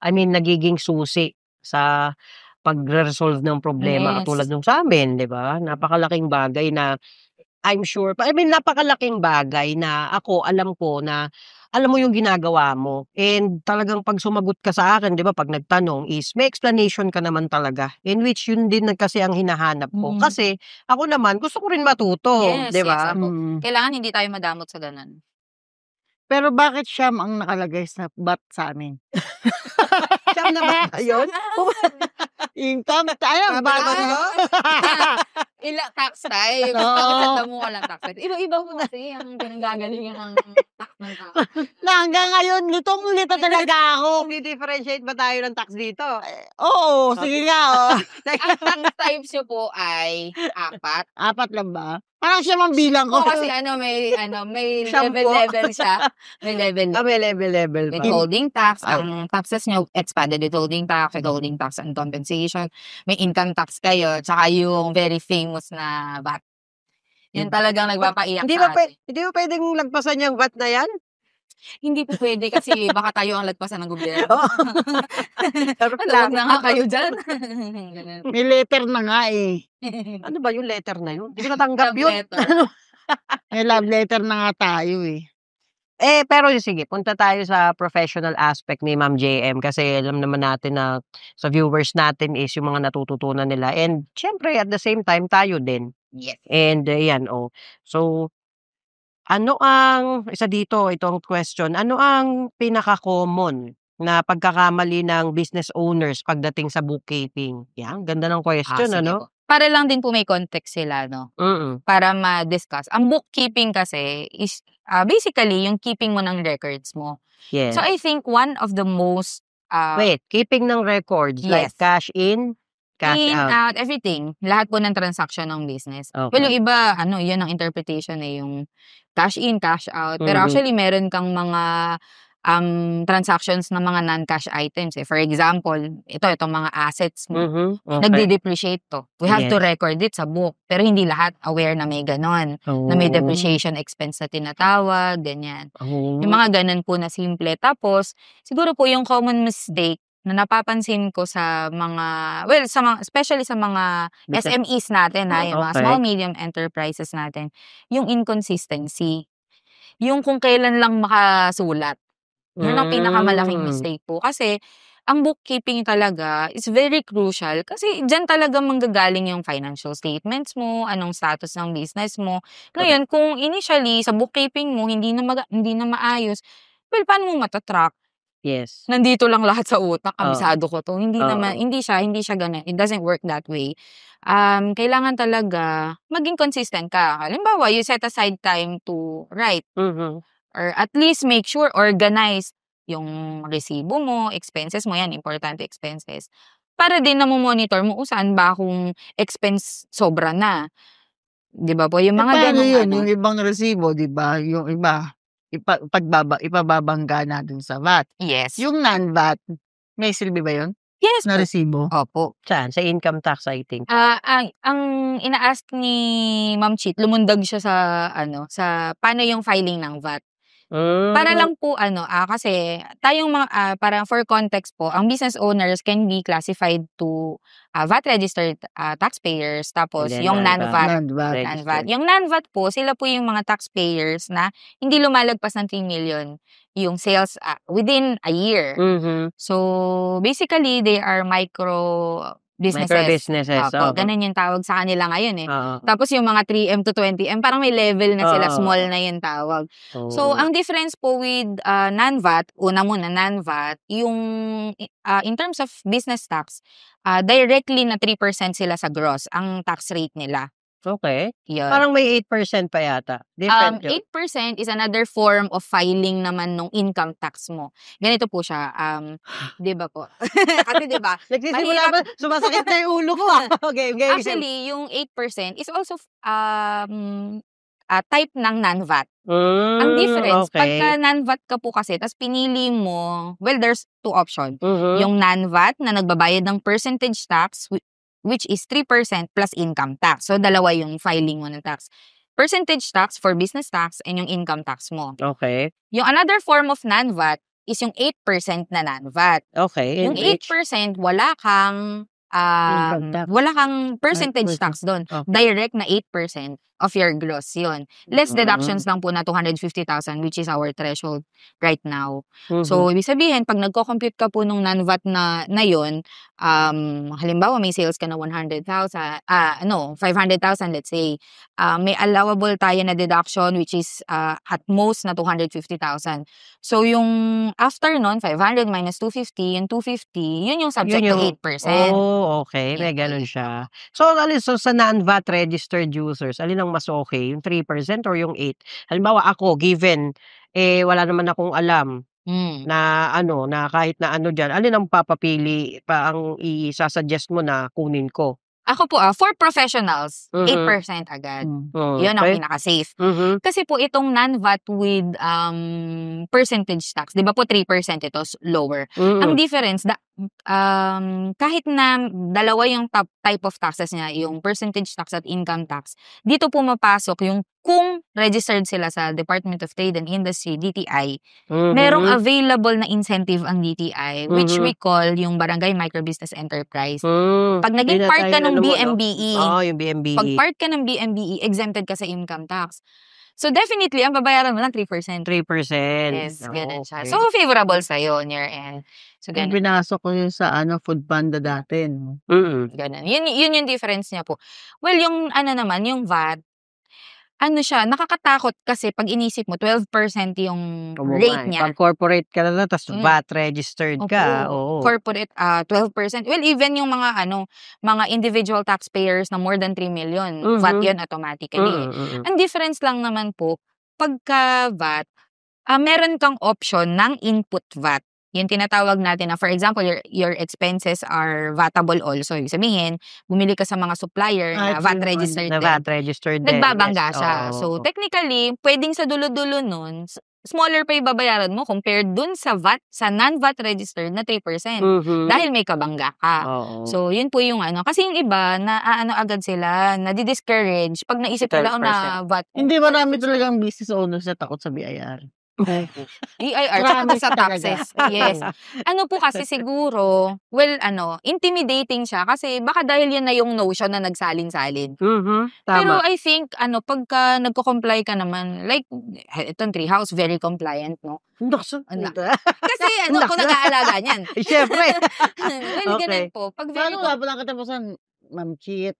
S2: nagiging susi sa pagre-resolve ng problema katulad
S1: Yes.
S2: nung sa amin, 'di ba? Napakalaking bagay na I'm sure, napakalaking bagay na alam ko na alam mo yung ginagawa mo. And talagang pag sumagot ka sa akin, 'di ba, pag nagtanong is may explanation ka naman talaga. In which yun din kasi ang hinahanap ko. Kasi ako naman gusto ko rin matuto,
S1: Yes,
S2: 'di ba?
S1: yes. Kailangan hindi tayo madamot sa ganun.
S3: Pero bakit Siyam ang nakalagay sa bat sa amin?
S2: Siyam na ba yun?
S3: Income tayo, bat
S1: Tax type.
S3: Oo.
S1: Bakit mo walang tax type? Iba-iba po kasi ang pinanggagalingan ng tax ng tao.
S3: na hanggang ngayon, litong-lito talaga ako.
S2: Di-differentiate ba tayo ng tax dito?
S3: Oo, sige nga.
S1: Ang tax types nyo po ay 4.
S3: 4 lang ba? Parang Siyam ang bilang ko.
S1: Kasi may
S2: Shampoo.
S1: level siya. May level.
S2: May level pa.
S1: Withholding tax, ang taxes nyo, expanded withholding tax and compensation. May income tax kayo, tsaka yung very famous na VAT. Yun talagang nagpapaiyak
S2: Hindi
S1: sa atin.
S2: hindi ba pwedeng lagpasan yung VAT na yan?
S1: Hindi po pwede kasi baka tayo ang lagpasan ng gobyerno.
S2: Dapat
S1: Huwag na nga kayo dyan.
S3: May letter na nga eh.
S2: Ano ba yung letter na yun? Hindi ko natanggap yun.
S3: May love letter na nga tayo eh.
S2: Pero sige, punta tayo sa professional aspect ni Ma'am JM kasi alam naman natin na sa viewers natin is yung mga natututunan nila. And syempre at the same time tayo din.
S1: Yes.
S2: And so ano isa dito, itong question, ano ang pinaka-common na pagkakamali ng business owners pagdating sa bookkeeping? Yan, ganda ng question,
S1: Sige po. Para lang din po may context sila, no? Para ma-discuss. Ang bookkeeping kasi is basically yung keeping mo ng records mo.
S2: Yes.
S1: So I think one of the most
S2: Wait, keeping ng records like
S1: Yes.
S2: cash in, cash
S1: in,
S2: out.
S1: everything. Lahat po ng transaction ng business.
S2: Okay.
S1: Well, yung iba, yun ang interpretation yung cash in, cash out. Pero actually, meron kang mga transactions ng mga non-cash items. For example, itong mga assets mo.
S2: Okay.
S1: Nagde-depreciate to. We have to
S2: Yes.
S1: record it sa book. Pero hindi lahat aware na may ganon. Na may depreciation expense na tinatawag, ganyan. Yung mga ganon po na simple. Tapos, siguro po yung common mistake na napapansin ko sa mga, especially sa mga SMEs natin, yung mga
S2: Okay.
S1: small, medium enterprises natin, yung inconsistency. Yung kung kailan lang makasulat. Yun ang pinakamalaking mistake po. Kasi, ang bookkeeping talaga is very crucial kasi dyan talaga manggagaling yung financial statements mo, anong status ng business mo. Ngayon, kung initially sa bookkeeping mo hindi na maayos, well, paano mo matatrack?
S2: Yes.
S1: nandito lang lahat sa utak,
S2: Oo.
S1: kabisado ko 'to. Hindi naman,
S2: Oo.
S1: hindi siya gano'n. It doesn't work that way. Kailangan talaga maging consistent ka. Halimbawa, you set aside time to write
S2: Mhm.
S1: or at least make sure organized yung resibo mo, expenses mo, yan, importante expenses. Para din namo-monitor mo kung saan ba akong expense sobra na. 'Di ba po? Yung
S3: Eh,
S1: mga
S3: paano
S1: gano'ng
S3: yun?
S1: ano.
S3: Yung ibang resibo, 'di ba? Yung iba, ipababangga na dun sa VAT.
S1: Yes.
S3: Yung non-VAT, may silbi ba yun
S1: Yes
S3: na
S1: po.
S3: resibo?
S1: Opo.
S2: Saan? Sa income tax, I think.
S1: Ang ina-ask ni Ma'am Cheat, lumundag siya sa ano, sa paano yung filing ng VAT. Para lang po ano, kasi tayong mga, parang for context po, ang business owners can be classified to VAT registered taxpayers, tapos
S2: And then
S1: yung
S3: Non-VAT.
S1: non-VAT.
S2: registered.
S1: Yung non-VAT po, sila po yung mga taxpayers na hindi lumalagpas ng 3 million yung sales within a year.
S2: Mhm.
S1: So, basically, they are micro businesses.
S2: Micro-businesses,
S1: Opo,
S2: oo.
S1: ganun yung tawag sa kanila ngayon eh.
S2: Oo.
S1: Tapos yung mga 3M to 20M, parang may level na sila,
S2: Oo.
S1: small na yung tawag. So,
S2: Oo.
S1: ang difference po with non-VAT, una muna non-VAT, yung in terms of business tax, directly na 3% sila sa gross, ang tax rate nila.
S2: Okay.
S1: Yun.
S2: Parang may 8% pa yata. Different yun.
S1: 8% is another form of filing naman nung income tax mo. Ganito po siya, 'di ba po? Kasi 'di ba?
S2: Nagsisimula ba? Sumasakit na yung ulo ko Okay.
S1: Actually, yung 8% is also type ng non-VAT. Ang difference, pagka
S2: Okay.
S1: non-VAT ka po kasi, tas pinili mo, well, there's two options.
S2: Mhm.
S1: Yung non-VAT na nagbabayad ng percentage tax, which is 3% plus income tax. So, dalawa yung filing mo ng tax. Percentage tax for business tax and yung income tax mo.
S2: Okay.
S1: Yung another form of non-VAT is yung 8% na non-VAT.
S2: Okay.
S1: Yung 8%, wala kang
S3: Income tax.
S1: wala kang percentage
S3: 8%.
S1: tax doon.
S2: Okay.
S1: Direct na 8% of your gross yun. Less deductions lang po na 250,000, which is our threshold right now. So, ibig sabihin, pag nagko-compute ka po nung non-VAT na yun, halimbawa may sales ka na 100,000, 500,000 let's say, may allowable tayo na deduction which is at most na 250,000. So, yung after nun, 500 minus 250, yung 250, yun yung subject
S2: Yun yung-
S1: to 8%.
S2: Okay. May
S1: Yan po
S2: ganun
S1: yun.
S2: siya. So sa non-VAT registered users, alin ang mas okay? Yung 3% or yung 8? Halimbawa ako, given, wala naman akong alam na na kahit na ano diyan, alin ang papapili ang isa-suggest mo na kunin ko?
S1: Ako po, for professionals,
S2: Mhm.
S1: 8% agad.
S2: Oh,
S1: Yun ang
S2: okay.
S1: pinaka-safe.
S2: Mhm.
S1: Kasi po itong non-VAT with percentage tax, 'di ba po 3% ito lower. Ang
S2: Mm.
S1: difference, kahit na dalawa yung type of taxes niya, yung percentage tax at income tax, dito pumapasok yung kung registered sila sa Department of Trade and Industry, DTI, merong
S2: Mhm.
S1: available na incentive ang DTI, which
S2: Mhm.
S1: we call yung Barangay Microbusiness Enterprise.
S2: Mm.
S1: Pag naging
S2: Yun
S1: part ka
S2: yata yung
S1: ng
S2: ano mo, no?
S1: BMBE,
S2: Oo, yung
S1: pag
S2: BMBE.
S1: part ka ng BMBE, exempted ka sa income tax. So, definitely, ang babayaran mo lang 3%.
S2: 3%.
S1: Yes, ganun siya.
S2: Okay.
S1: So, favorable sa'yo on your end. So,
S3: Yung
S1: ganun.
S3: pinasok ko yun sa Food Panda dati, no?
S1: Ganun. Yun yung difference niya po. Well, yung naman, yung VAT, siya, nakakatakot kasi pag inisip mo, 12% yung rate niya.
S2: Pag corporate ka na tapos
S1: Mm.
S2: VAT registered ka,
S1: Opo.
S2: oo.
S1: Corporate, 12%. Well, even yung mga mga individual taxpayers na more than 3 million, VAT yun automatically. Ang difference lang naman po, pagka VAT, meron kang option ng input VAT. Yung tinatawag natin na, for example, your expenses are vatable also. Ibig sabihin, bumili ka sa mga supplier na VAT registered
S2: Na
S1: din.
S2: VAT registered din.
S1: Nagbabangga
S2: Yes.
S1: siya.
S2: Oo,
S1: So,
S2: oo.
S1: technically, pwedeng sa dulo-dulo nun, smaller pa yung babayaran mo compared dun sa VAT, sa non-VAT registered na 3%.
S2: Mhm.
S1: Dahil may kabangga ka.
S2: Oo.
S1: So, yun po yung Kasi yung iba, agad sila, nadi-discourage pag naisip nila na VAT.
S3: Hindi, marami talagang business owners na takot sa BIR.
S1: BIR, tsaka
S3: Promise
S1: sa
S3: talaga.
S1: taxes. Yes. Po kasi siguro, well, intimidating siya kasi baka dahil yan na yung notion na nagsalin-salin.
S2: Mhm.
S1: Pero
S2: Tama.
S1: I think, pagka nagko-comply ka naman, like, itong Treehouse, very compliant, no? Kasi, kung nag-aalaga niyan.
S2: Siyempre.
S1: Well, ganun po. Pag very
S3: Paano wala pa lang katapusan? Ma'am Cheat.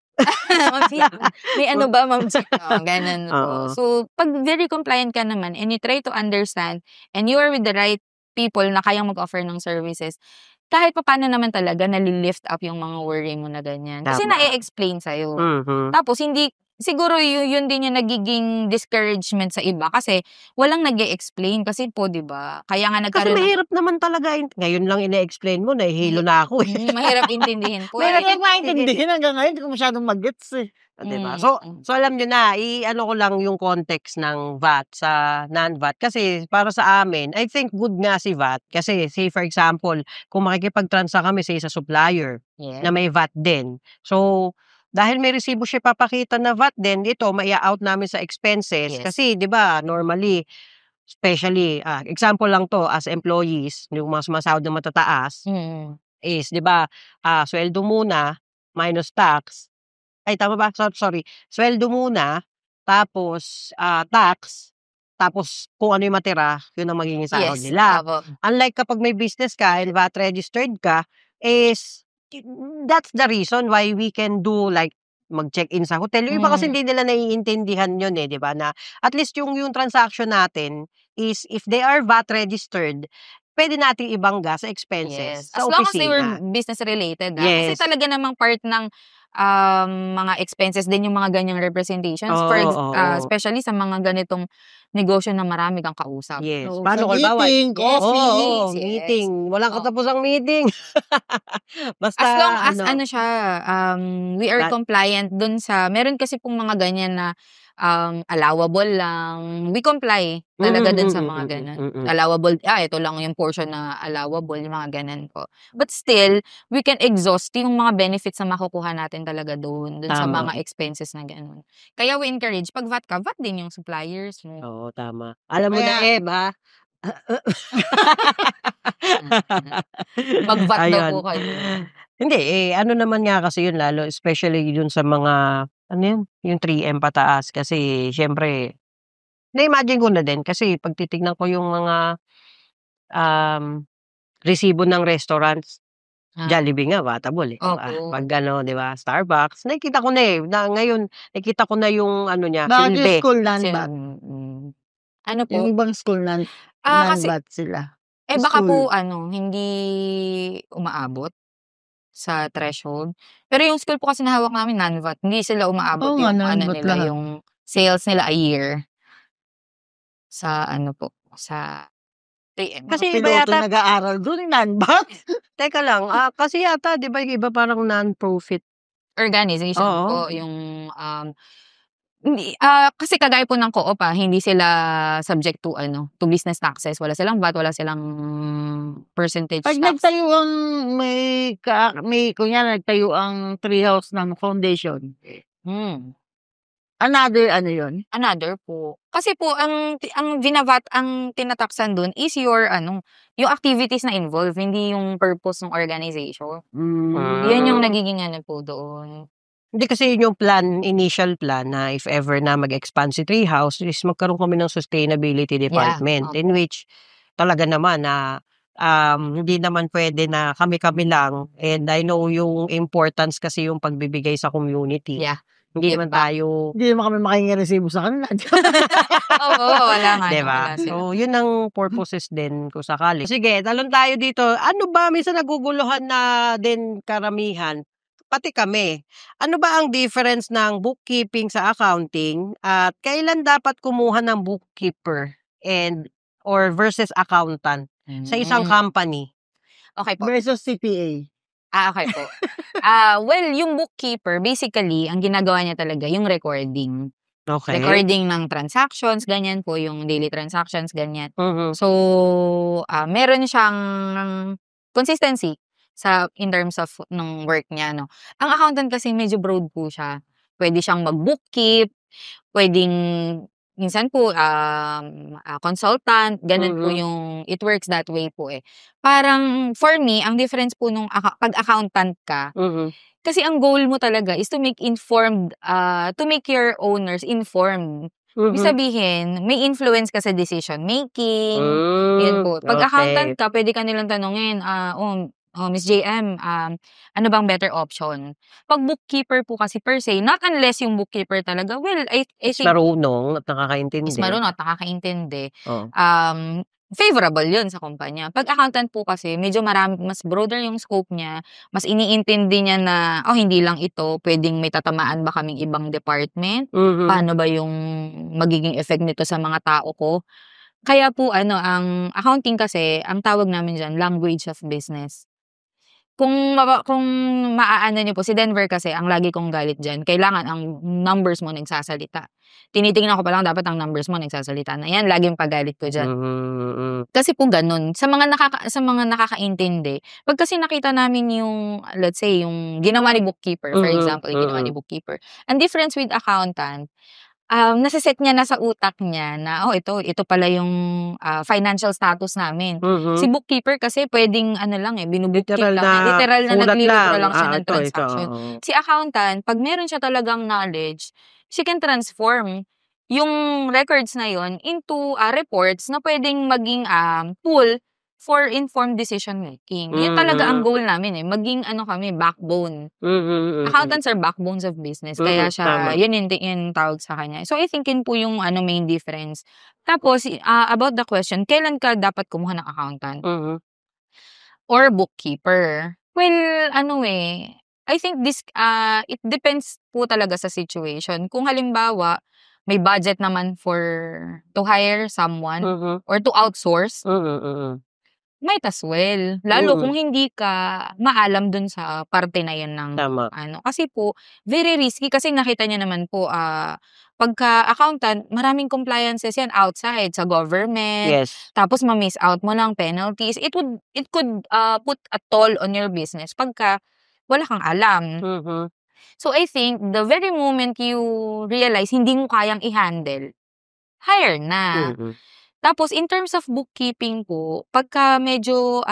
S1: Ma'am Cheat, may ba, Ma'am Cheat? Ganun po.
S2: Oo.
S1: So, pag very compliant ka naman and you try to understand and you are with the right people na kayang mag-offer ng services, kahit papaano naman talaga nali-lift up yung mga worry mo na ganyan. Kasi
S2: Tama.
S1: na-e-explain sa'yo.
S2: Mhm.
S1: Tapos hindi siguro yun din yung nagiging discouragement sa iba kasi walang nag-e-explain kasi po 'di ba? Kaya nga
S2: Kasi
S1: nagkaroon ng
S2: mahirap naman talaga ngayon lang ine-explain mo nahihilo na ako, eh.
S1: mahirap intindihin po,
S3: Mahirap
S1: eh.
S3: yung maintindihin hanggang ngayon, hindi ko masyadong mag-gets, eh.
S2: 'Di ba? So alam niyo na, i-ano ko lang yung context ng VAT sa non-VAT kasi para sa amin, I think good nga si VAT kasi say for example, kung makikipag-transact kami sa isa supplier na
S1: Yes.
S2: may VAT din. So, dahil may resibo siya ipapakita na VAT din, ito mai-a-out namin sa expenses
S1: Yes.
S2: kasi 'di ba normally, especially, example lang 'to as employees, yung mga sumasahod na matataas is 'di ba, sweldo muna minus tax. Ay tama ba? Sorry. Sweldo muna, tapos, tax, tapos kung ano yung matira, yun ang magiging sahod
S1: Yes,
S2: nila.
S1: opo.
S2: Unlike kapag may business ka and VAT registered ka, is that's the reason why we can do like mag-check-in sa hotel. Yung iba kasi hindi nila naiintindihan yun, eh, 'di ba, na at least yung transaction natin is if they are VAT registered, pwede nating ibangga sa expenses
S1: Yes.
S2: sa
S1: As long as they were
S2: opisina.
S1: business related, Kasi
S2: Yes.
S1: talaga namang part ng mga expenses din yung mga ganyang representations
S2: Oo.
S1: especially sa mga ganitong negosyo na marami kang kausap.
S2: Yes.
S3: Oo,
S2: Paano
S3: sa
S2: kung halimbawa
S3: meeting,
S1: Yes,
S3: coffee.
S1: yes.
S2: meeting. Walang
S1: Oo.
S2: katapusang meeting. Basta
S1: As long as
S2: ano,
S1: siya, we are
S2: That-
S1: compliant dun sa meron kasi pong mga ganyan na, allowable lang, we comply talaga dun sa mga gano'n. Allowable, ito lang yung portion na allowable, yung mga gano'n po. But still, we can exhaust yung mga benefits na makukuha natin talaga dun sa
S2: Tama.
S1: mga expenses na gano'n. Kaya we encourage, 'pag VAT ka, VAT din yung suppliers mo.
S2: Oo, tama. Alam mo na,
S3: Kaya-
S2: Eb, ha?
S1: Mag-VAT daw
S2: Ayun.
S1: po kayo.
S2: Hindi, ano naman nga kasi yun lalo especially dun sa mga ano yun, yung 3M pataas kasi siyempre na-imagine ko na din kasi 'pag titignan ko yung mga, resibo ng restaurants, Jollibee nga vatable, eh, 'di ba?
S1: Opo.
S2: 'Pag ano, 'di ba, Starbucks, nakikita ko na, eh, na ngayon nakikita ko na yung ano niya,
S3: Bakit yung
S2: silbi.
S3: school
S1: Kasi
S3: non-VAT?
S1: ano po?
S3: Yung ibang school
S1: Kasi
S3: non-VAT sila.
S1: baka
S3: School.
S1: po hindi umaabot sa threshold. Pero yung school po kasi na hawak namin non-VAT, hindi sila umaabot
S3: Oo nga,
S1: yung ano
S3: non-VAT
S1: nila,
S3: lahat.
S1: yung sales nila a year sa ano po, sa 3M.
S2: Kasi
S3: Mga
S2: iba
S3: piloto
S2: yata
S3: nag-aaral dun, non-VAT.
S2: teka lang, kasi yata 'di ba yung iba parang non-profit.
S1: Organization
S2: Oo.
S1: po yung, hindi, kasi kagaya po ng co-op, hindi sila subject to to business taxes. Wala silang VAT, wala silang percentage
S3: Pag
S1: tax.
S3: nagtayo ang may kunyari nagtayo ang treehouse ng foundation, another ano yun?
S1: Another po. Kasi po ang vina-VAT, ang tinataksan dun is your yung activities na involved, hindi yung purpose ng organization. Yun yung nagiging po doon.
S2: Hindi kasi yun yung initial plan na if ever na mag-expand si Treehouse is magkaroon kami ng sustainability department in
S1: opo.
S2: which talaga naman na hindi naman pwede na kami-kami lang and I know yung importance kasi yung pagbibigay sa community.
S1: Yeah.
S2: Hindi
S1: Give
S2: naman
S1: back.
S2: tayo
S3: Hindi naman kami makikiresibo sa kanila.
S1: Oo, wala nga.
S2: diba?
S1: Wala sila.
S2: So, yun ang purposes din kung sakali. Sige, talon tayo dito. Ano ba, minsan naguguluhan na din karamihan, pati kami. Ano ba ang difference ng bookkeeping sa accounting at kailan dapat kumuha ng bookkeeper or versus accountant sa isang company?
S1: Okay po.
S3: Versus CPA.
S1: Okay po. Well, yung bookkeeper, basically, ang ginagawa niya talaga, yung recording.
S2: Okay.
S1: Recording ng transactions, ganyan po, yung daily transactions, ganyan.
S2: Mhm.
S1: So, meron siyang consistency in terms of ng work niya, no. Ang accountant kasi medyo broad po siya. Pwede siyang mag-bookkeep, pwedeng minsan po consultant, ganun po yung it works that way po, eh. Parang for me, ang difference po nung pag accountant ka, kasi ang goal mo talaga is to make your owners informed. Ibig sabihin, may influence ka sa decision making. Yun po. Pag accountant ka, pwede ka nilang tanungin, Miss JM, ano bang better option? Pag bookkeeper po kasi per se, not unless yung bookkeeper talaga, well, I
S2: Is
S1: think
S2: marunong at nakakaintindi.
S1: is marunong at nakakaintindi.
S2: Oo.
S1: favorable yun sa kumpanya. Pag accountant po kasi, medyo mas broader yung scope niya, mas iniintindi niya na, hindi lang ito, pwedeng may tatamaan ba kaming ibang department? Paano ba yung magiging effect nito sa mga tao ko? Kaya po ang accounting kasi, ang tawag namin diyan, language of business. Kung maaano niyo po, si Denver kasi ang lagi kong galit diyan, kailangan ang numbers mo nagsasalita. Tinitingnan ko pa lang dapat ang numbers mo nagsasalita na. Yan laging pagalit ko diyan. Kasi po gano'n, sa mga nakakaintindi, 'pag kasi nakita namin yung, let's say, yung ginawa ni bookkeeper, for example, yung ginawa ni bookkeeper. Ang difference with accountant, nase-set niya na sa utak niya na, ito pala yung financial status namin. Si bookkeeper kasi puwedeng lang, binu-bookkeep
S2: Literal
S1: lang,
S2: na
S1: literal na
S2: sulat
S1: naglilibro
S2: lang.
S1: lang siya ng
S2: Ito,
S1: transaction.
S2: oo.
S1: Si accountant, 'pag meron siya talagang knowledge, she can transform yung records na yun into reports na puwedeng maging tool for informed decision making. Yun talaga ang goal namin, maging kami, backbone. Accountants are backbones of business, kaya
S2: Tama.
S1: siya yun tawag sa kanya. So, I think yun po yung main difference. Tapos, about the question, kailan ka dapat kumuha ng accountant or bookkeeper? Well, I think it depends po talaga sa situation. Kung halimbawa, may budget naman to hire someone or to outsource, might as well. Lalo kung hindi ka maalam dun sa parte na yan ng
S2: Tama.
S1: kasi po, very risky kasi nakita niyo naman po, pagka accountant, maraming compliances yan outside sa government.
S2: Yes.
S1: Tapos ma-miss out mo lang penalties. It could put a toll on your business pagka wala kang alam. So, I think the very moment you realize hindi mo kayang i-handle, hire na. Tapos, in terms of bookkeeping po, pagka medyo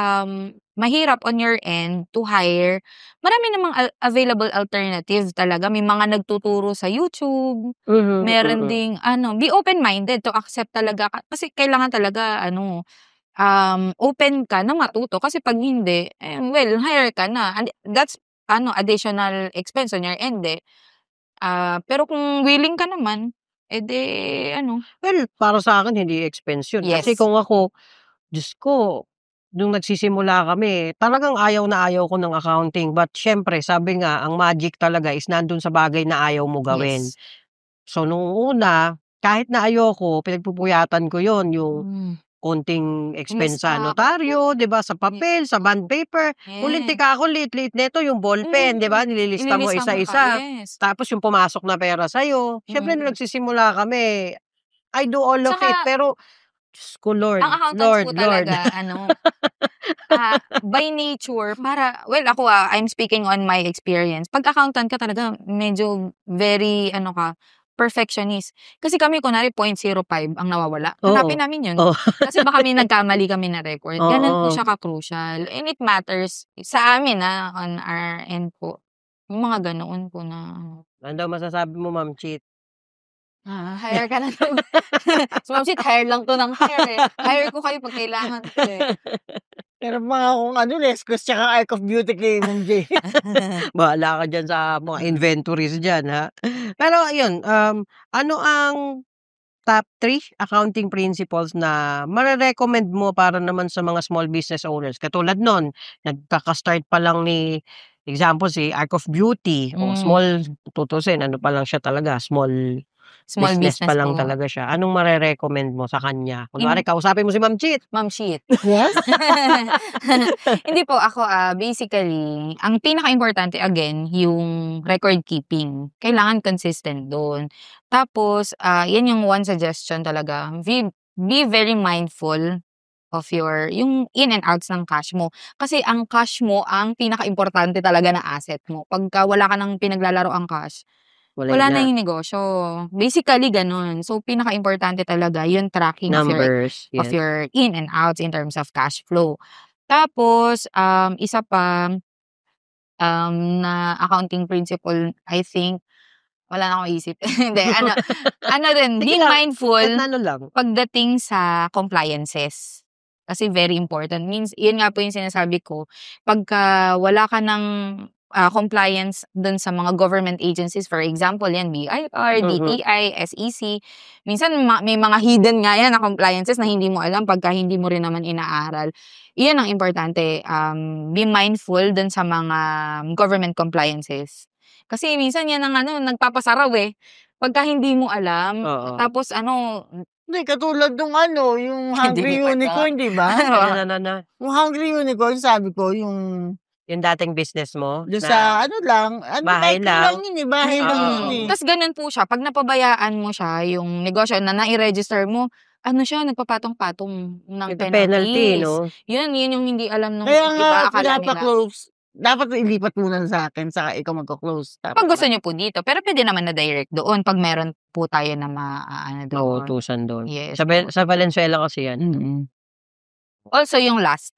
S1: mahirap on your end to hire, marami namang available alternative talaga. May mga nagtuturo sa YouTube. Meron ding be open-minded to accept talaga. Kasi kailangan talaga open ka na matuto. Kasi pag hindi, hire ka na. And that's additional expense on your end pero kung willing ka naman,
S2: Well, para sa akin hindi expense yun. Kasi
S1: Yes.
S2: kung ako, Diyos ko, nung nagsisimula kami, talagang ayaw na ayaw ko ng accounting. But siyempre, sabi nga, ang magic talaga is nandun sa bagay na ayaw mo gawin.
S1: Yes.
S2: So, nung una, kahit na ayoko, pinagpupuyatan ko yun, yung konting expense sa
S1: Kumusta?
S2: notaryo, 'di ba, sa papel, sa bond paper. Kulinti ka ako, liit-liit nito yung ballpen, 'di ba, nililista mo
S1: Ililista mo
S2: isa-isa.
S1: yes.
S2: Tapos yung pumasok na pera sa'yo. Siyempre nung nagsisimula kami, I do all of it,
S1: Tsaka,
S2: pero Diyos ko Lord,
S1: ang accountants
S2: Lord,
S1: po
S2: Lord.
S1: talaga, by nature, ako I'm speaking on my experience. Pag accountant ka talaga, medyo very, perfectionist. Kasi kami, kunwari, 0.05 ang nawawala. Hanapin namin yun.
S2: Oo.
S1: Kasi baka may nagkamali kami na record. Ganun po
S2: Oo.
S1: siya ka-crucial. And it matters sa amin, on our end po. Yung mga ganoon po na,
S2: Ano daw masasabi mo, Ma'am Chit?
S1: hire ka na lang. So, Ma'am Chit, hire lang to ng hire Hire ko kayo pag kailangan ko
S3: Pero mga kung Lescos tsaka Arc of Beauty kay Ma'am J.
S2: Bahala ka dyan sa mga inventories dyan, ha? Pero ayun, ano ang top 3 accounting principles na mare-recommend mo para naman sa mga small business owners? Katulad nun, nagkaka-start pa lang example, si Arc of Beauty, o small, tutusin, ano pa lang siya talaga, small business pa lang
S1: po.
S2: talaga siya. Anong mare-recommend mo sa kanya? Kunwari, kausapin mo si Ma'am Chit.
S1: Ma'am Chit.
S3: Yes?
S1: Hindi po ako, basically, ang pinaka-importante again, yung record keeping. Kailangan consistent doon. Tapos, yan yung one suggestion talaga. Be very mindful of yung in and outs ng cash mo. Kasi ang cash mo, ang pinaka-importante talaga na asset mo. Pagka wala ka ng pinaglalaro ang cash, wala na yung negosyo. Basically, ganun. So, pinaka-importante talaga yung tracking
S2: Numbers,
S1: of your in and outs in terms of cash flow. Tapos, isa pa, na accounting principle, I think, wala na akong isip. Hindi, rin,
S2: Sige
S1: being
S2: lang,
S1: mindful
S2: lang.
S1: pagdating sa compliances. Kasi very important. Means, yun nga po yung sinasabi ko, pagka wala ka ng compliance dun sa mga government agencies. For example, yan, BIR, DTI, SEC. Minsan, may mga hidden nga yan na compliances na hindi mo alam pagka hindi mo rin naman inaaral. Iyan ang importante. Be mindful dun sa mga government compliances. Kasi minsan yan ang nagpapasaraw eh. Pagka hindi mo alam, tapos
S3: Hindi, katulad nung yung Hungry Unicorn, di ba? Yung Hungry Unicorn, sabi ko, yung
S2: dating business mo?
S3: Doon sa
S2: bahay lang.
S3: Bahay lang yun eh.
S1: Tapos ganun po siya, pag napabayaan mo siya, yung negosyo na nai-register mo, nagpapatong-patong ng
S2: penalty, no?
S1: Yun yung hindi alam nung
S3: Kaya nga,
S1: iba, akala nila.
S3: close. Dapat ilipat muna sa akin, saka ikaw magko-close.
S1: Pag gusto nyo po dito. Pero pwede naman na direct doon pag meron po tayo na doon.
S2: Nauutusan doon.
S1: Yes.
S2: Sa Valenzuela kasi yan.
S1: Also, yung last,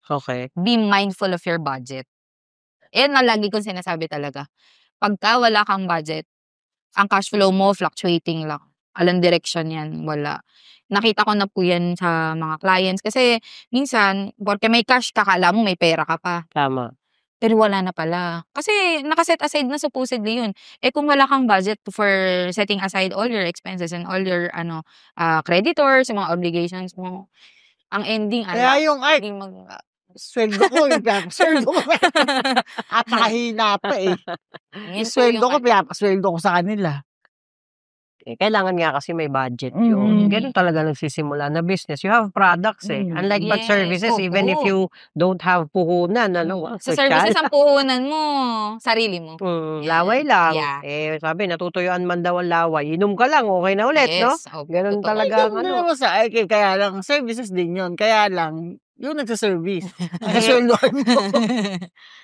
S2: Okay.
S1: be mindful of your budget. Yan na lagi kong sinasabi talaga. Pagka wala kang budget, ang cash flow mo fluctuating lang. Alang direction yan, wala. Nakita ko na po yan sa mga clients. Kasi minsan, porque may cash ka, kala mo may pera ka pa.
S2: Tama.
S1: Pero wala na pala. Kasi nakaset aside na supposedly yun. Kung wala kang budget for setting aside all your expenses and all your creditors, mga obligations mo, ang ending,
S3: Kaya yung sweldo ko, sweldo ko. Napakahina pa eh. Yung sweldo ko, pinapasweldo ko sa kanila.
S2: Kailangan nga kasi may budget yun. Ganun talaga nagsisimula na business. You have products eh. Unlike pag services, even if you don't have puhunan,
S1: sa services, ang puhunan mo, sarili mo.
S2: Laway lang.
S1: Yeah.
S2: Sabi, natutuyuan man daw ang laway. Inom ka lang, okay na ulit, no? Ganun talaga.
S3: Kaya lang, services din yun. Kaya lang, yung nagsaservice. Nagsaservice mo.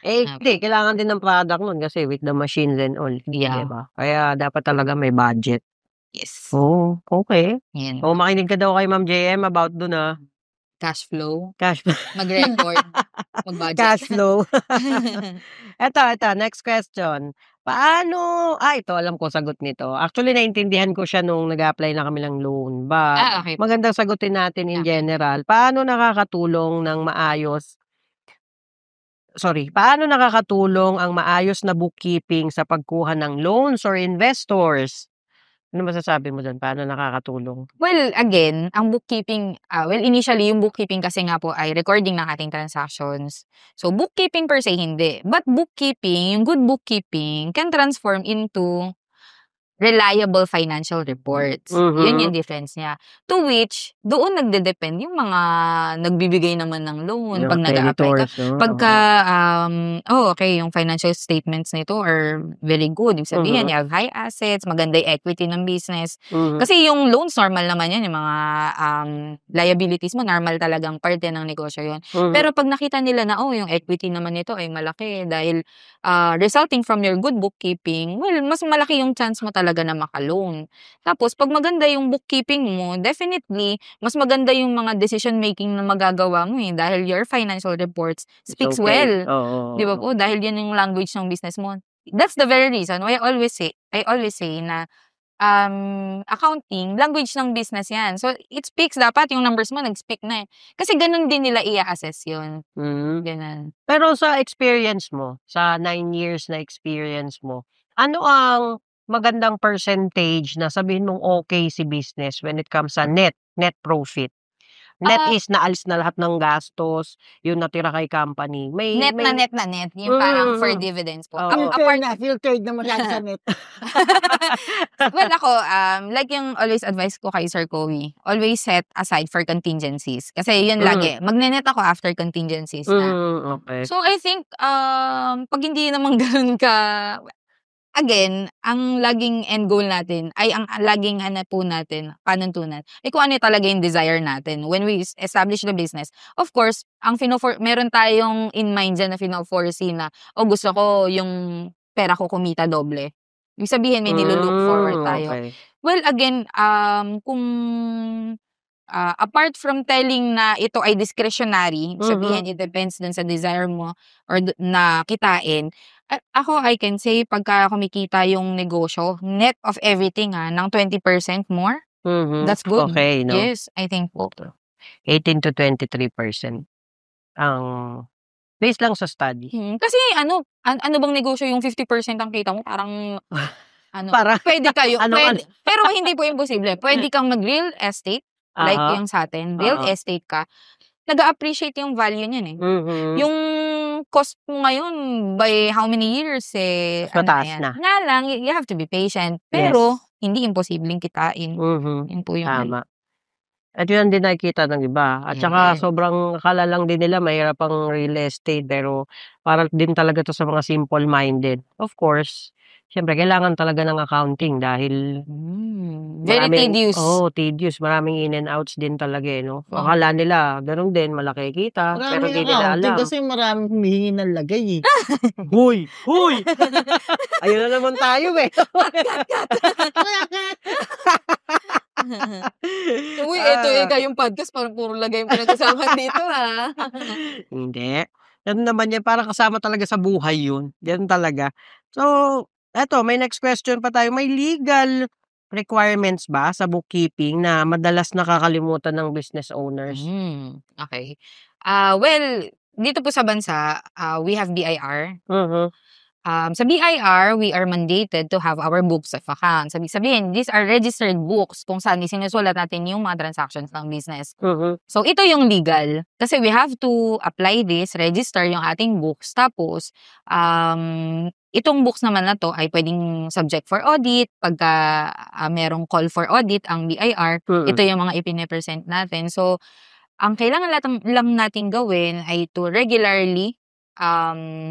S2: Hindi, kailangan din ng product nun kasi with the machines and all.
S1: Yeah.
S2: Diba? Kaya dapat talaga may budget.
S1: Yes.
S2: Okay.
S1: Yan.
S2: Makinig ka daw kay Ma'am JM about dun
S1: Cash flow.
S2: Cash flow.
S1: Mag-record. Mag-budget.
S2: Cash flow. Ito, next question. Paano, ito, alam ko sagot nito. Actually, naintindihan ko siya nung nag-apply na kami ng loan. But,
S1: okay.
S2: magandang sagutin natin in general. Paano nakakatulong ang maayos na bookkeeping sa pagkuha ng loans or investors? Ano masasabi mo dyan? Paano nakakatulong?
S1: Well, again, ang bookkeeping, initially, yung bookkeeping kasi nga po ay recording ng ating transactions. So, bookkeeping per se, hindi. But bookkeeping, yung good bookkeeping can transform into reliable financial reports. Yun yung difference niya. To which, doon nagde-depend yung mga nagbibigay naman ng loan. Pag nag-a-apply ka. Pagka, yung financial statements nito are very good. Ibig sabihin, you have high assets, maganda yung equity ng business. Kasi yung loans, normal naman yan. Yung mga liabilities mo, normal talagang parte ng negosyo yun. Pero pag nakita nila na, yung equity naman nito ay malaki dahil resulting from your good bookkeeping, well, mas malaki yung chance mo talaga na maka-loan. Tapos, pag maganda yung bookkeeping mo, definitely, mas maganda yung mga decision making na magagawa mo dahil your financial reports speaks well. Di ba po? Dahil yan yung language ng business mo. That's the very reason why I always say na accounting, language ng business yan. So, it speaks, dapat yung numbers mo nag-speak na Kasi ganun din nila i-assess yun. Ganun.
S2: Pero sa experience mo, sa 9 years na experience mo, ano ang magandang percentage na sabihin mong okay si business when it comes sa net profit? Net is naalis na lahat ng gastos, yung natira kay company.
S1: Net. Yung parang for dividends po.
S3: Filtered na masyado sa net.
S1: Well, ako, like yung always advice ko kay Sir Kowi, always set aside for contingencies. Kasi yun lagi, magnenet ako after contingencies na.
S2: Okay.
S1: So, I think, pag hindi naman ganun ka, again, ang laging end goal natin, ay ang laging po natin, panuntunan, ay kung ano talaga yung desire natin when we establish the business. Of course, meron tayong in mind dyan na fino-foresee na, gusto ko yung pera ko kumita doble. Ibig sabihin, may nilulook forward tayo.
S2: Okay.
S1: Well, again, kung apart from telling na ito ay discretionary, sabihin, it depends dun sa desire mo or na kitain, ako, I can say, pagka kumikita yung negosyo, net of everything ng 20% more, that's good.
S2: Okay, no?
S1: Yes, I think po.
S2: 18 to 23% ang Based lang sa study.
S1: Kasi ano bang negosyo yung 50% ang kita mo? Parang
S2: Para
S1: pwede kayo,
S2: ano.
S1: pero hindi po imposible. Pwede kang mag-real estate, like
S2: Oo.
S1: yung sa atin, real
S2: Oo.
S1: estate ka, nag-a-appreciate yung value niyan eh.
S2: Mhm.
S1: Yung cost mo ngayon, by how many years,
S2: Mas mataas na.
S1: Nga lang, you have to be patient. Pero, hindi imposibleng kitain. Yun po yung
S2: Tama. At yun din nakikita ng iba. At saka
S1: Yes.
S2: sobrang akala lang din nila mahirap ang real estate, pero para din talaga 'to sa mga simple-minded. Of course, siyempre kailangan talaga ng accounting dahil
S1: Very tedious.
S2: tedious. Maraming in and outs din talaga, eh, 'no?
S1: Oo.
S2: Akala nila gano'n din, malaki kita, pero
S3: Maraming
S2: di nila
S3: accounting
S2: alam.
S3: kasi maraming humihingi ng lagay, eh.
S2: Hoy! Hoy! Ayun na naman tayo, eh.
S1: Uy, eto yung podcast parang puro lagay yung pinag-usapan dito, ha?
S2: Hindi. Ano naman yan, parang kasama talaga sa buhay yun. Ganun talaga. So, eto may next question pa tayo. May legal requirements ba sa bookkeeping na madalas nakakalimutan ng business owners?
S1: Okay. Well, dito po sa bansa, we have BIR. Sa BIR, we are mandated to have our books of accounts. Sabi sabihin, these are registered books kung saan sinusulat natin yung mga transactions ng business. So, ito yung legal. Kasi we have to apply this, register yung ating books. Tapos, itong books naman na to ay pwedeng subject for audit. Pagka merong call for audit ang BIR, ito yung mga ipine-present natin. So, ang kailangan lang natin gawin ay to regularly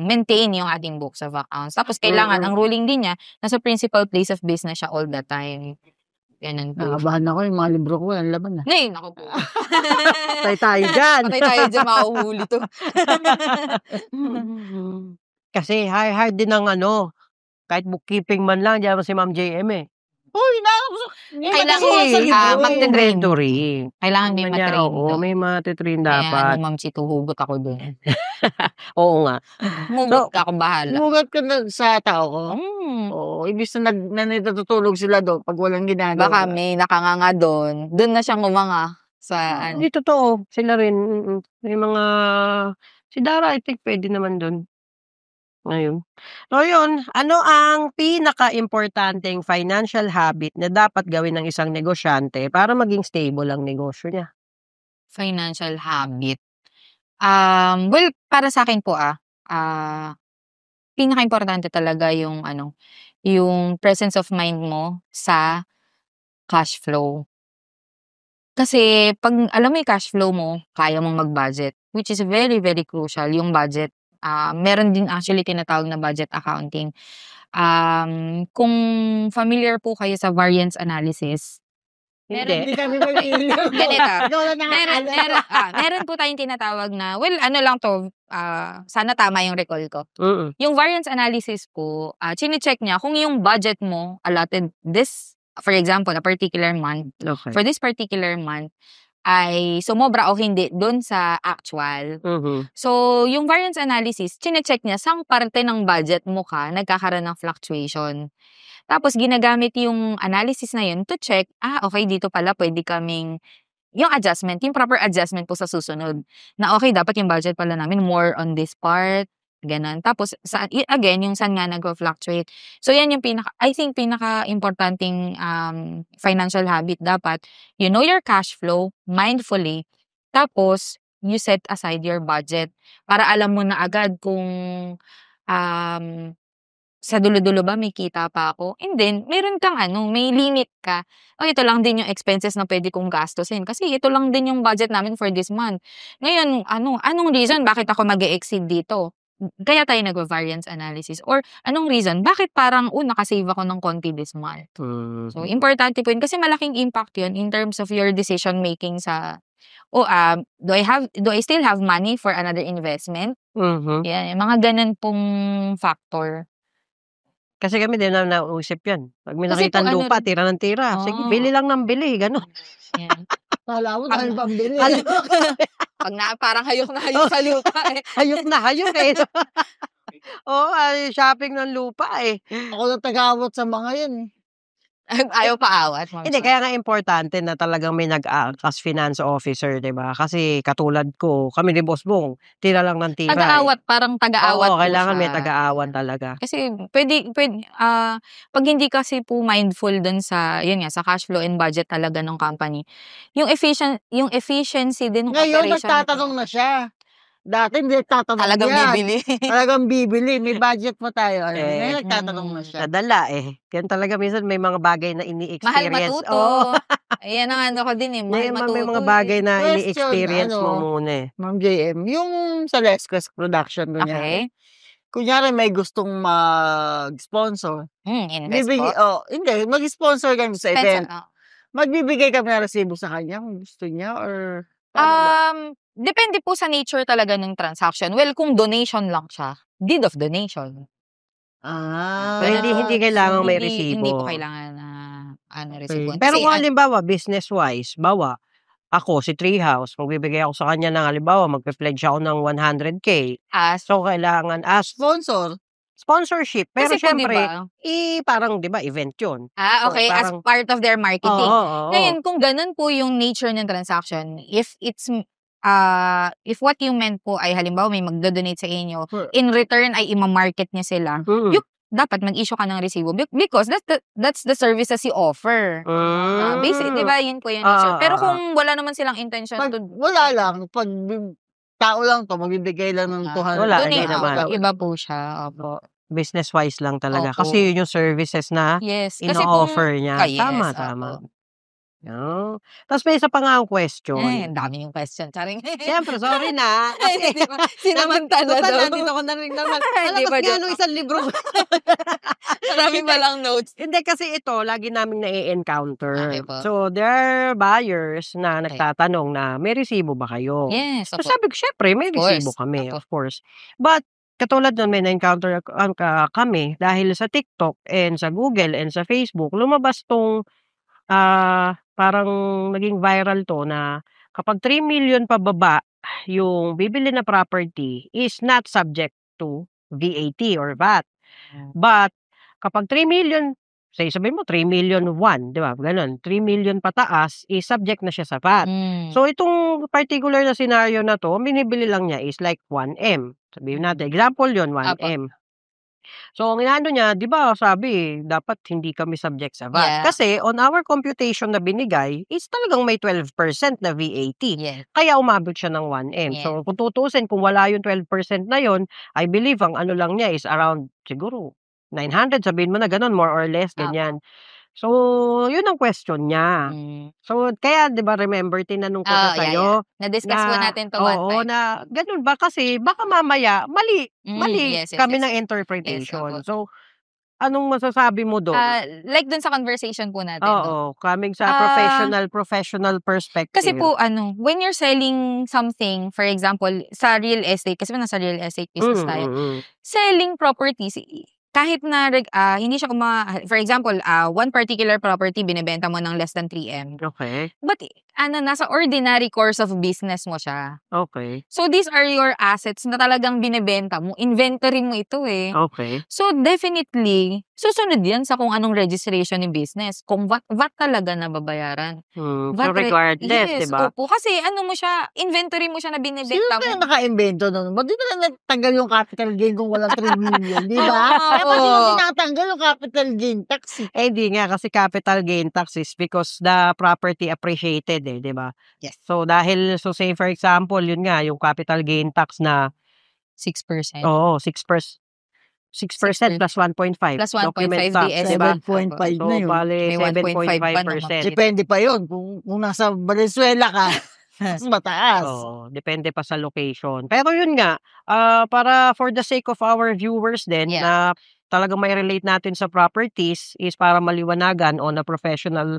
S1: maintain yung ating books of accounts. Tapos kailangan, ang ruling din niya, nasa principal place of business siya all the time. Ganun po.
S3: Nakabahan ako, yung mga libro ko, ang laman,
S1: Nay, naku po.
S2: Patay tayo dyan.
S1: Patay tayo dyan, mahuhuli to.
S2: Kasi hard din ng kahit bookkeeping man lang, diyan si Ma'am JM, eh.
S3: Uy,
S1: Kailangan magte-train.
S2: Kailangan
S1: may
S2: may
S1: matrain
S2: Oo,
S1: doon.
S2: may matitrain
S1: Kaya
S2: dapat.
S1: Ma'am Chito, hugot ako doon.
S2: Oo nga.
S1: Hugot ka, akong bahala.
S3: Humugat ka na sa tao ko. Oo, ibig na natutulog sila doon pag walang ginagawa.
S1: Baka may nakanganga doon. Doon na siyang umanga sa
S2: Hindi totoo. Sila rin. May mga si Dara, I think pwede naman doon. Ngayon. So yun, ano ang pinaka-importanteng financial habit na dapat gawin ng isang negosyante para maging stable ang negosyo niya?
S1: Financial habit. Well, para sa akin po pinaka-importante talaga yung yung presence of mind mo sa cash flow. Kasi pag alam mo yung cash flow mo, kaya mong mag-budget, which is very, very crucial, yung budget. Meron din actually tinatawag na budget accounting. Kung familiar po kayo sa variance analysis,
S3: Hindi kami mag-iinom.
S1: ganito.
S3: Ikaw na
S1: Meron po tayong tinatawag na, well, lang to, sana tama yung recall ko. Yung variance analysis po, chine-check niya kung yung budget mo allotted this, for example, a particular month,
S2: Okay.
S1: for this particular month, ay sumobra o hindi doon sa actual. So, yung variance analysis, chine-check niya sang parte ng budget mo nagkakaroon ng fluctuation. Tapos, ginagamit yung analysis na yun to check, okay, dito pala pwede kaming, yung adjustment, yung proper adjustment po sa susunod. Na okay, dapat yung budget pala namin more on this part, ganun. Tapos, again, yung saan nga nag-fluctuate. So, yan yung I think, pinaka-importanting financial habit dapat. You know your cash flow mindfully. Tapos, you set aside your budget para alam mo na agad kung sa dulo-dulo ba may kita pa ako. And then, meron kang may limit ka. Ito lang din yung expenses na pwede kong gastusin. Kasi ito lang din yung budget namin for this month. Ngayon, anong reason bakit ako mag-e-exceed dito? Kaya tayo nag-variance analysis. Or anong reason? Bakit parang, nakasave ako ng konti this month? So, importante po yun. Kasi malaking impact yun in terms of your decision making sa, do I still have money for another investment? Yan, yung mga ganun pong factor.
S2: Kasi kami din na nausip yan. Pag may
S1: Kasi
S2: nakitang
S1: po,
S2: lupa, tira ng tira. Sige, bili lang ng bili. Gano'n.
S1: Yan.
S3: Kala mo dahil pambili.
S1: Pag parang hayok na hayok sa lupa eh.
S2: Hayok na hayok eh. Oo, shopping ng lupa eh.
S3: Ako na tagawat sa mga yan.
S1: Ayaw paawat, Ma'am
S2: Hindi,
S1: Char.
S2: kaya nga importante na talagang may nag-act as finance officer, 'di ba? Kasi katulad ko, kami ni Boss Bong, tira lang ng tira, eh.
S1: Tagaawat, parang tagaawat
S2: Oo,
S1: po
S2: kailangan
S1: siya.
S2: may tagaawat
S1: Ayan.
S2: talaga.
S1: Kasi pag hindi kasi po mindful dun sa, yun nga, sa cash flow and budget talaga ng company, yung efficiency din ng
S3: Ngayon,
S1: operation
S3: nagtatanong na siya. Dati hindi nagtatanong
S1: talagang
S3: yan.
S1: bibili.
S3: Talagang bibili. May budget pa tayo. Ngayon,
S2: Eh,
S3: nagtatanong na siya.
S2: nadala, eh. Yan talaga minsan may mga bagay na
S1: Mahal
S2: ini-experience. Oo.
S1: matuto. Ayan ang ano ko din, eh, mahal
S2: May
S1: matuto,
S2: mga bagay
S1: eh.
S2: na
S3: Question,
S2: ini-experience mo muna, eh.
S3: Ma'am JM, yung sa Les Quest Production,
S1: Okay.
S3: kunyari may gustong mag-sponsor,
S1: Invest po.
S3: hindi, mag-sponsor kami sa
S1: Spend
S3: event.
S1: sa
S3: Magbibigay kami ng resibo sa kanya kung gusto niya or paano ba?
S1: Depende po sa nature talaga ng transaction. Well, kung donation lang siya, deed of donation.
S3: Ah,
S2: So, hindi kailangang may resibo.
S1: Hindi po kailangan na resibo.
S3: Okay.
S2: Pero
S1: Kasi
S2: kung halimbawa, business-wise, ako, si Treehouse, magbibigay ako sa kanya ng halimbawa, magpe-pledge ako ng 100K.
S1: as
S2: So, kailangan as
S3: Sponsor.
S2: sponsorship. Pero
S1: kasi po, di
S2: syempre,
S1: ba?
S2: parang, di ba, event yun.
S1: Okay, as
S2: parang
S1: part of their marketing.
S2: Oo.
S1: Ngayon, kung ganun po yung nature ng transaction, if what you meant po ay halimbawa may magdo-donate sa inyo, in return ay ima-market niya sila, dapat mag-issue ka ng resibo because that's the services you offer. Basic, di ba, yun po yung nature. Pero kung wala naman silang intention
S3: Pag
S1: to
S3: wala lang, pag tao lang to, magbibigay lang ng 200.
S2: Wala,
S1: donate,
S2: hindi naman.
S1: iba po siya. Opo.
S2: Business-wise lang talaga.
S1: Opo.
S2: Kasi yun yung services na
S1: Yes. Kasi
S2: ino-offer niya.
S1: yes,
S2: Tama.
S1: opo.
S2: Tapos may isa pa nga ang question.
S1: Ang dami yung question. Charing.
S2: Siyempre, sorry na. Kasi,
S1: Di ba? Sinamantala daw.
S2: nandito ko na rin naman.
S1: Di ba,
S2: Palabas nga
S1: joke
S2: nung isang libro.
S1: Marami palang notes.
S2: Hindi, kasi ito, lagi namin na-encounter.
S1: Okay po.
S2: So, there are buyers na nagtatanong na, may resibo ba kayo?
S1: Yes,
S2: So,
S1: opo.
S2: sabi ko, syempre, may
S1: Of course,
S2: resibo kami,
S1: opo.
S2: of course. But, katulad nun, may na-encounter kami dahil sa TikTok and sa Google and sa Facebook, lumabas tong parang naging viral to na kapag 3 million pababa yung bibili na property is not subject to VAT or VAT. But kapag 3 million, sabihin mo 3 million 1, di ba? Ganun. 3 million pataas is subject na siya sa VAT. So itong particular na scenario na to, binibili lang niya is like 1M. Sabihin natin, example yon 1M. So, ang inaano niya, di ba sabi, dapat hindi kami subject sa VAT.
S1: Yeah.
S2: Kasi on our computation na binigay, is talagang may 12% na VAT.
S1: Yes.
S2: Kaya umabot siya ng 1M.
S1: Yes.
S2: So, kung tutusin, kung wala yung 12% na yon, I believe ang ano lang niya is around, siguro, 900, sabihin mo na ganun, more or less, ganyan. So, yun ang question niya. So, kaya, di ba, remember, tinanong ko na sa'yo.
S1: Na-discuss po natin to one
S2: Oo,
S1: time.
S2: na ganun ba? Kasi baka mamaya, mali
S1: Yes,
S2: kami
S1: yes.
S2: ng interpretation.
S1: Yes,
S2: so, anong masasabi mo doon?
S1: Like dun sa conversation po natin.
S2: Oo, coming sa professional perspective.
S1: Kasi po, when you're selling something, for example, sa real estate, kasi nasa real estate business tayo, selling properties, kahit na hindi siya for example, one particular property binebenta mo ng less than 3M.
S2: Okay.
S1: But nasa ordinary course of business mo siya.
S2: Okay.
S1: So these are your assets na talagang binebenta mo. Inventory mo ito eh.
S2: Okay.
S1: So definitely, susunod yan sa kung anong registration ng business. Kung VAT talaga na babayaran.
S2: So regardless,
S1: yes,
S2: diba?
S1: Opo. Kasi inventory mo siya na
S3: Sino
S1: binebenta
S3: kaya
S1: mo.
S3: naka-invento nun? Ba't di na nagtanggal yung capital gain kung walang 3 million? Di ba?
S1: Oo.
S3: Ba't di na tinatanggal yung capital gain tax?
S2: Hindi nga, kasi capital gain tax is because the property appreciated di ba?
S1: Yes.
S2: So, say for example, yun nga, yung capital gain tax na
S1: 6%.
S2: Oo, 6% plus 1.5.
S1: Plus 1.5
S2: document tax,
S1: DS,
S2: diba?
S3: 7.5
S2: So,
S3: na yun.
S2: bale,
S1: May 1.5
S2: 7.5%.
S3: Depende pa yun. Kung nasa Valenzuela ka, mas mataas.
S2: Oo, depende pa sa location. Pero yun nga, para for the sake of our viewers din, na talagang may relate natin sa properties, is para maliwanagan on a professional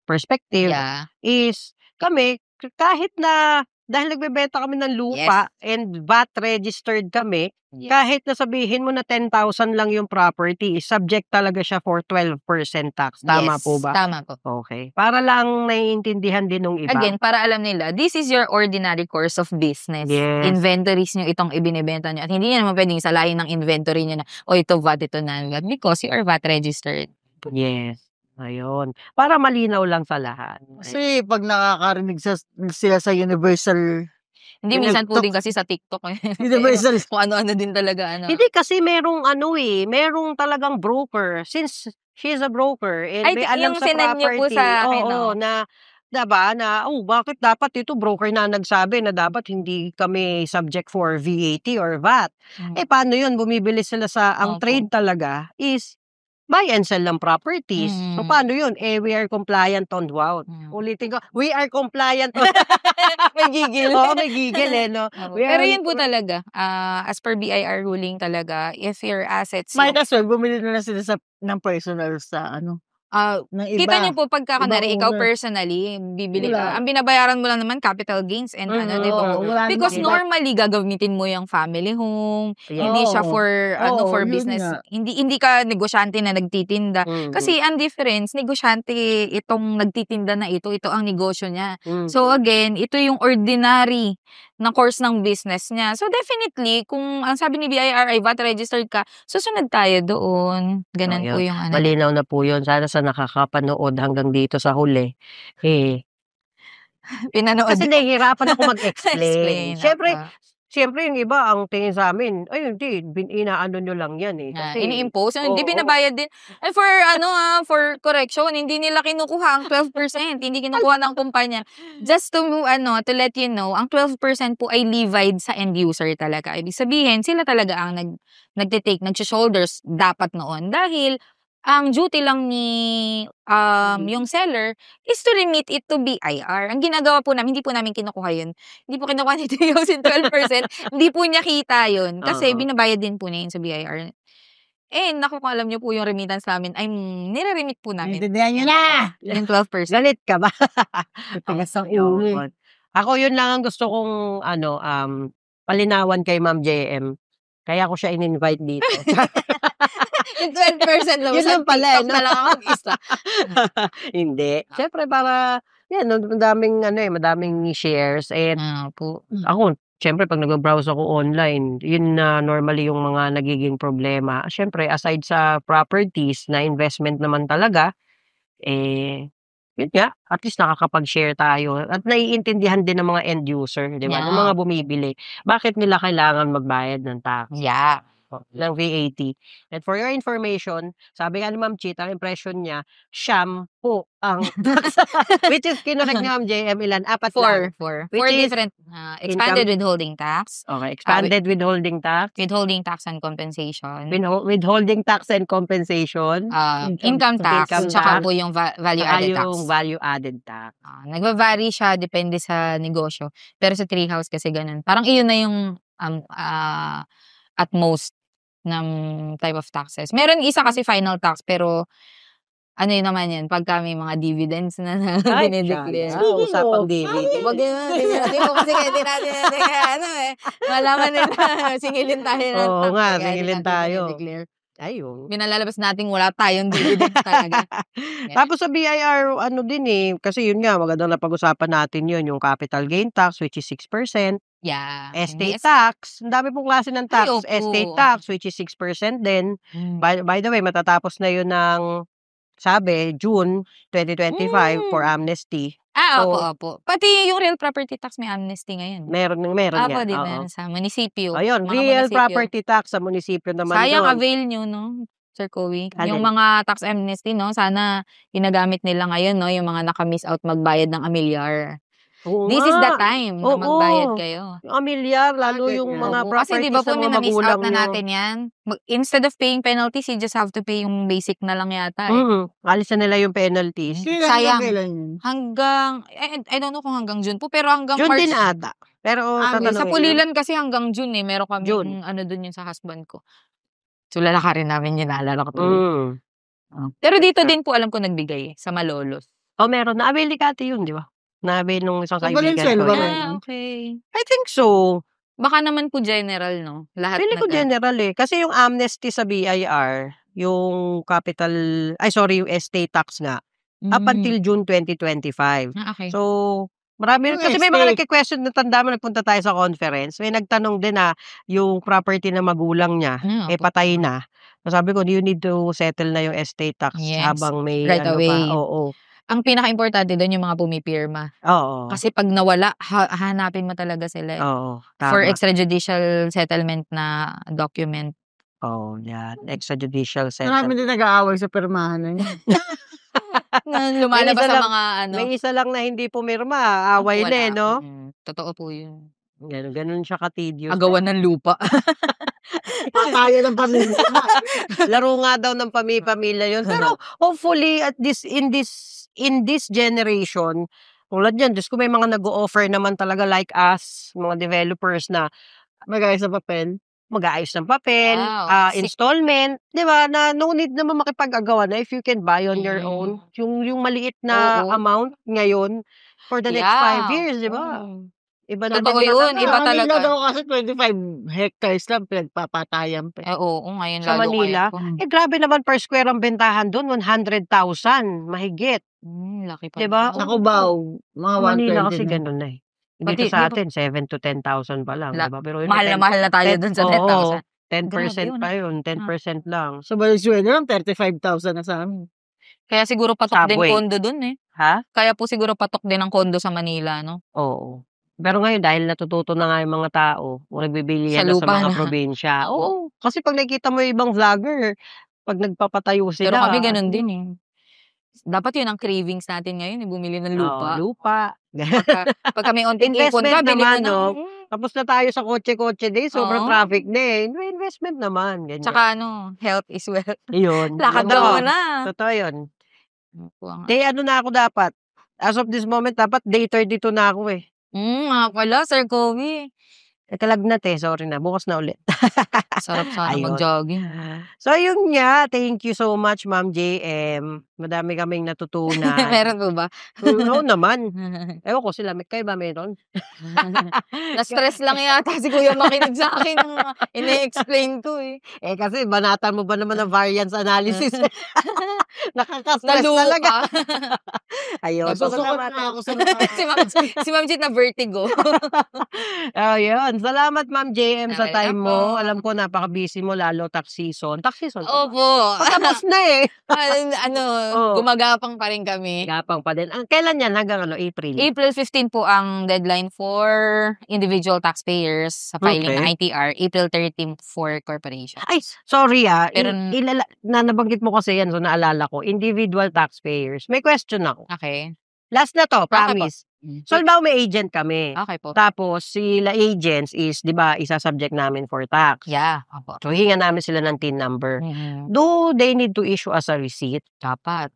S2: perspective, is kami, kahit na dahil nagbebenta kami ng lupa and VAT registered kami, kahit na sabihin mo na 10,000 lang yung property, is subject talaga siya for 12% tax. Tama po ba?
S1: Tama po.
S2: Okay. Para lang naiintindihan din ng iba.
S1: Again, para alam nila, this is your ordinary course of business.
S2: Yes.
S1: Inventories nyo itong ibinibenta nyo. At hindi nyo naman pwedeng salayin ng inventory nyo na, ito VAT, ito non-VAT. Because you are VAT registered.
S2: Yes, ayun. Para malinaw lang sa lahat.
S3: Kasi 'pag nakakarinig sila sa universal
S1: Hindi, minsan po din kasi sa TikTok,
S3: universal
S1: kung ano-ano din talaga
S2: Hindi kasi merong merong talagang broker. Since she is a broker and
S1: Ay,
S2: may alam
S1: yung
S2: sa
S1: sinend niyo po
S2: property,
S1: sa akin,
S2: oo,
S1: 'no?
S2: na 'di ba, na, bakit dapat ito broker na nagsabi na dapat hindi kami subject for VAT or VAT.
S1: Hmm,
S2: Paano 'yun, bumibili sila ang
S1: opo.
S2: trade talaga is buy and sell ng properties. So,
S1: Mm.
S2: paano 'yun? We are compliant on wow, ulitin ko, we are compliant on
S1: May gigil.
S2: oo, may gigil, no?
S1: Opo.
S2: We
S1: Pero
S2: are
S1: yun po talaga, as per BIR ruling talaga, if your assets
S3: might as well bumili na lang sila ng personal sa ng
S1: kita
S3: iba.
S1: niyo po pagka kunwari ikaw
S3: owner.
S1: personally bibili
S3: Wala.
S1: ang binabayaran mo lang naman capital gains and di ba po?
S3: Oo, wala
S1: Because
S3: namang iba.
S1: normally gagamitin mo yung family home,
S2: Yes.
S1: hindi siya
S3: Oo.
S1: for
S3: Oo,
S1: for
S3: yun
S1: business.
S3: nga.
S1: Hindi ka negosyante na nagtitinda.
S2: Mhm.
S1: Kasi ang difference, negosyante itong nagtitinda na ito ang negosyo niya.
S2: Mhm.
S1: So again, ito yung ordinary na course ng business niya. So definitely, kung ang sabi ni BIR ay VAT registered ka, susunod tayo doon. Ganun po
S2: Ayun,
S1: yung
S2: malinaw na po 'yun. Sana sa nakakapanood hanggang dito sa huli,
S1: pinanood.
S2: kasi nahihirapan ako mag-explain.
S1: Explain,
S2: Siyempre yung iba ang tingin sa'min, "Ay hindi, inaano niyo lang 'yan, kasi"
S1: ini-impose, hindi
S2: oo,
S1: binabayad din. And for correction, hindi nila kinukuha ang 12%, hindi kinukuha ng kumpanya. Just to to let you know, ang 12% po ay levied sa end user talaga. Ibig sabihin, sila talaga ang nagte-take, nagsho-shoulders dapat noon dahil ang duty lang ni yung seller is to remit it to BIR. Ang ginagawa po namin, hindi po namin kinukuha yun. Hindi po kinukuha ni Tio yung 12%. Hindi po niya kita yun. Kasi
S2: Oo.
S1: binabayad din po niya yun sa BIR. Naku, kung alam niyo po yung remittance namin, ay nire-remit po namin.
S3: Naintindihan niyo na!
S1: Yung 12%.
S2: Galit ka ba?
S3: Tigas ang ulo.
S2: Ayun. Ako yun lang ang gusto kong palinawan kay Ma'am JM. Kaya ko siya in-invite dito.
S1: Yung 12% lang.
S2: Yun lang pala,
S1: TikTok na lang ako mag-isa.
S2: Hindi. Siyempre para, madaming shares and
S1: po.
S2: ako, siyempre pag nag-browse ako online, yun na normally yung mga nagiging problema. Siyempre, aside sa properties na investment naman talaga, yun nga, at least nakakapag-share tayo at naiintindihan din ng mga end user, di ba? Ng mga bumibili. Bakit nila kailangan magbayad ng tax?
S1: Yeah.
S2: Ng VAT. And for your information, sabi nga ni Ma'am Chit, ang impression niya, shampoo ang which is kinorek ni Ma'am JM ilan? 4 lang.
S1: Four
S2: Which is
S1: different expanded withholding tax,
S2: Okay, expanded withholding tax,
S1: withholding tax and compensation,
S2: withholding tax and compensation,
S1: income tax,
S2: income
S1: tsaka
S2: tax,
S1: po yung value-added
S2: saka
S1: tax.
S2: yung value-added tax.
S1: Nagva-vary siya depende sa negosyo. Pero sa Treehouse kasi ganun. Parang iyon na yung at most ng type of taxes. Meron isa kasi final tax pero ano yun naman yan, pagka may mga dividends na dinideclare.
S2: Usapang dividend.
S1: Wag yun, hindi mo kasi hindi natin, malaman nila, singilin tayo ng tax.
S2: Oo nga,
S1: kaya
S2: singilin
S1: hindi natin
S2: tayo.
S1: dinideclare.
S2: Ayun.
S1: Binalalabas natin wala tayong dividends talaga.
S2: Tapos sa BIR, kasi yun nga, magandang napag-usapan natin yun, yung capital gain tax, which is 6%.
S1: Yeah.
S2: Estate tax, ang dami pong klase ng tax.
S1: opo.
S2: Estate tax, which is 6% din. By the way, matatapos na yun ng, sabi, June 2025 for amnesty.
S1: Opo. Pati yung real property tax may amnesty ngayon.
S2: Meron
S1: Opo,
S2: yan.
S1: di ba? Sa munisipyo.
S2: Ayun,
S1: Mga
S2: real
S1: munisipyo.
S2: property tax sa munisipyo naman
S1: Sayang
S2: yun.
S1: avail nyo, no? Sir Kowi. Yung
S2: Alin?
S1: mga tax amnesty, no? Sana ginagamit nila ngayon, no? Yung mga naka-miss out magbayad ng amilyar.
S2: Oo
S1: This
S2: nga.
S1: is the time na
S2: Oo.
S1: magbayad kayo.
S2: Yung amilyar, lalo yung mga
S1: Opo. Kasi di
S2: properties
S1: ba po
S2: ng mga
S1: na-miss
S2: magulang
S1: out na
S2: nyo.
S1: natin yan? Instead of paying penalties, you just have to pay yung basic na lang yata.
S2: Alis na nila yung penalties.
S1: Sayang.
S3: Kailan yun?
S1: Hanggang, I don't know kung hanggang June po, pero hanggang
S2: June
S1: March.
S2: din ata. Pero
S1: Sa
S2: tatanungin ko.
S1: Pulilan kasi hanggang June meron kami
S2: June.
S1: dun yung sa husband ko. So lalakarin namin yun, naalala ko tuloy. Pero dito din po alam ko nagbigay sa Malolos.
S2: Meron. Na-avail ni Kati yun, di ba? Na-avail nung isang kaibigan
S3: Valenzuela
S2: ko.
S3: ba?
S1: Okay.
S2: I think so.
S1: Baka naman po general, no? Lahat
S2: Pili ko general Kasi yung amnesty sa BIR, yung yung estate tax nga, up until June 2025.
S1: Okay.
S2: So, marami
S3: Yung
S2: kasi may mga
S3: estate.
S2: nagke-question na tanda mo nagpunta tayo sa conference. May nagtanong din na yung property na magulang niya
S1: Opo.
S2: patay na. Sabi ko, you need to settle na yung estate tax
S1: Yes,
S2: habang may
S1: right
S2: ano pa.
S1: away.
S2: Oo.
S1: Ang pinaka-importante doon yung mga pumipirma.
S2: Oo.
S1: Kasi pag nawala, hahanapin mo talaga sila
S2: Oo,
S1: for
S2: tama.
S1: extrajudicial settlement na document.
S2: Oo, yan. Extrajudicial
S3: Marami
S2: settlement.
S3: din nag-aaway sa pirmahan na yun.
S1: Na lumalabas sa mga
S2: May isa lang na hindi pumirma, away na eh, no?
S1: Totoo po yun.
S2: Ganun siya ka-tedious.
S1: Agawan ng lupa.
S3: Patayo ng pamilya.
S2: Laro nga daw ng pamilya yun. Pero hopefully in this generation, tulad yan, Diyos ko, may mga nag-o-offer naman talaga like us, mga developers na
S3: Mag-ayos sa papel.
S2: mag-aayos ng papel,
S1: Wow.
S2: installment, di ba? Na no need naman makipag-agawan na if you can buy on your own. Yung maliit na
S1: Oo.
S2: amount ngayon for the next 5 years, di ba? Iba na
S1: Totoo
S2: din
S1: yun, iba
S3: Sa Manila
S1: talaga.
S3: daw kasi 25 hectares lang pinagpapatayan pa.
S1: Oo, ngayon
S2: Sa
S1: lalo
S2: Manila, grabe naman per square ang bentahan doon, 100,000 mahigit.
S1: Laki pa.
S2: Diba?
S3: Sa Cubao, mga
S2: Sa Manila
S3: 120
S2: kasi
S3: na.
S2: ganun na eh. Dito
S1: Pati,
S2: sa
S1: di ba-
S2: atin, 7 to 10,000 pa lang, diba? Pero yun,
S1: mahal na tayo dun sa 10,000.
S2: 10%
S1: Grabe
S2: pa yun, 10% lang.
S3: Sa Valenzuela lang, 35,000 na sa amin.
S1: Kaya siguro patok din
S2: Subway.
S1: kondo dun eh.
S2: Ha?
S1: Kaya po siguro patok din ang kondo sa Manila, no?
S2: Oo. Pero ngayon, dahil natututo na nga yung mga tao, nagbibili
S1: Sa
S2: yan na sa
S1: lupa
S2: mga
S1: na.
S2: probinsya. Oo. Kasi pag nakikita mo yung ibang vlogger, pag nagpapatayo sila.
S1: Pero kami ganun din eh. Dapat yun ang cravings natin ngayon, bumili ng lupa.
S2: Lupa.
S1: Pagka may onting ipon
S2: Investment
S1: ka, bili mo
S2: naman,
S1: na.
S2: no? Tapos na tayo sa kotse-kotse day, sobrang
S1: Oo.
S2: traffic na eh. May investment naman. Ganyan.
S1: Tsaka health is wealth.
S2: Yun.
S1: Lakad
S2: Totoo.
S1: mo na.
S2: Totoo yun.
S1: Nga.
S2: Day ano na ako dapat? As of this moment, dapat day 32 na ako eh.
S1: Nga pala, Sir Kobe.
S2: Kalagnat eh, sorry na. Bukas na ulit.
S1: Sarap sana
S2: Ayun.
S1: mag-jogging.
S2: So, yun nga. Thank you so much, Ma'am JM. Madami kaming natutunan.
S1: Meron po ba?
S2: Oo naman. Ewan ko sila. Kayo ba meron?
S1: Na-stress lang yata si Kuya makinig sa akin nung ine-explain ko eh.
S2: Kasi banatan mo ba naman ng variance analysis? Nakaka-stress
S1: Naluka.
S2: talaga. Ayun. So,
S3: Nasusukot
S2: salamat.
S3: na ako sa
S1: si Ma'am Jit na vertigo.
S2: Ayun. Salamat, Ma'am JM, sa
S1: Okay
S2: time
S1: lang
S2: mo.
S1: po.
S2: Alam ko, napaka-busy mo, lalo tax season. Tax season?
S1: Opo.
S2: Tapos na eh. Oo.
S1: Gumagapang pa rin kami.
S2: Gapang pa din. Kailan yan? Hanggang April?
S1: April 15 po ang deadline for individual taxpayers sa filing ng ITR. April 13 for corporation.
S2: Ay, sorry
S1: Pero-
S2: nabanggit mo kasi yan, so naalala ko. Individual taxpayers. May question ako.
S1: Okay.
S2: Last na to,
S1: Okay po.
S2: promise. So, halimbawa may agent kami.
S1: Okay po.
S2: Tapos, sila agents is, di ba, isa-subject namin for tax.
S1: Yeah. Opo.
S2: So, hinga namin sila ng TIN number.
S1: Mhm.
S2: Do they need to issue us a receipt?
S1: Dapat.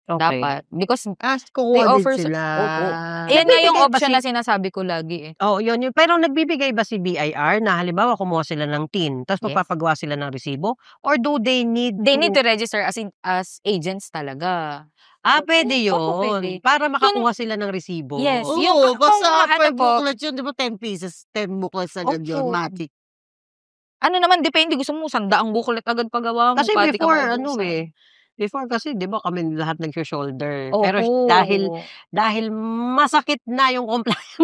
S2: Okay.
S1: Dapat. Because
S3: kukuha
S1: They
S3: din
S1: offer-
S3: sila.
S1: Opo. ayan nga yung
S2: Nagbibigay ba
S1: option
S2: si-
S1: na sinasabi ko lagi eh.
S2: Oh, yun. Pero nagbibigay ba si BIR na halimbawa kumuha sila ng TIN, tapos
S1: Yes.
S2: magpapagawa sila ng resibo? Or do they need
S1: They need to register as agents talaga.
S2: pwede yun.
S1: Opo, pwede.
S2: Para makakuha sila ng resibo.
S1: Yes.
S3: Oo,
S1: Yung-
S3: basta
S1: kung
S3: per
S1: ano po-
S3: booklet yun, di ba 10 pieces, 10 booklets agad yun,
S1: Opo.
S3: matic.
S1: Ano naman, depende. Gusto mo, 100 booklet agad pagawa mo.
S2: Kasi
S1: pati ka
S2: before,
S1: maubusan.
S2: before kasi, di ba kami lahat nag-shoulder.
S1: Opo.
S2: Pero dahil masakit na yung compliance.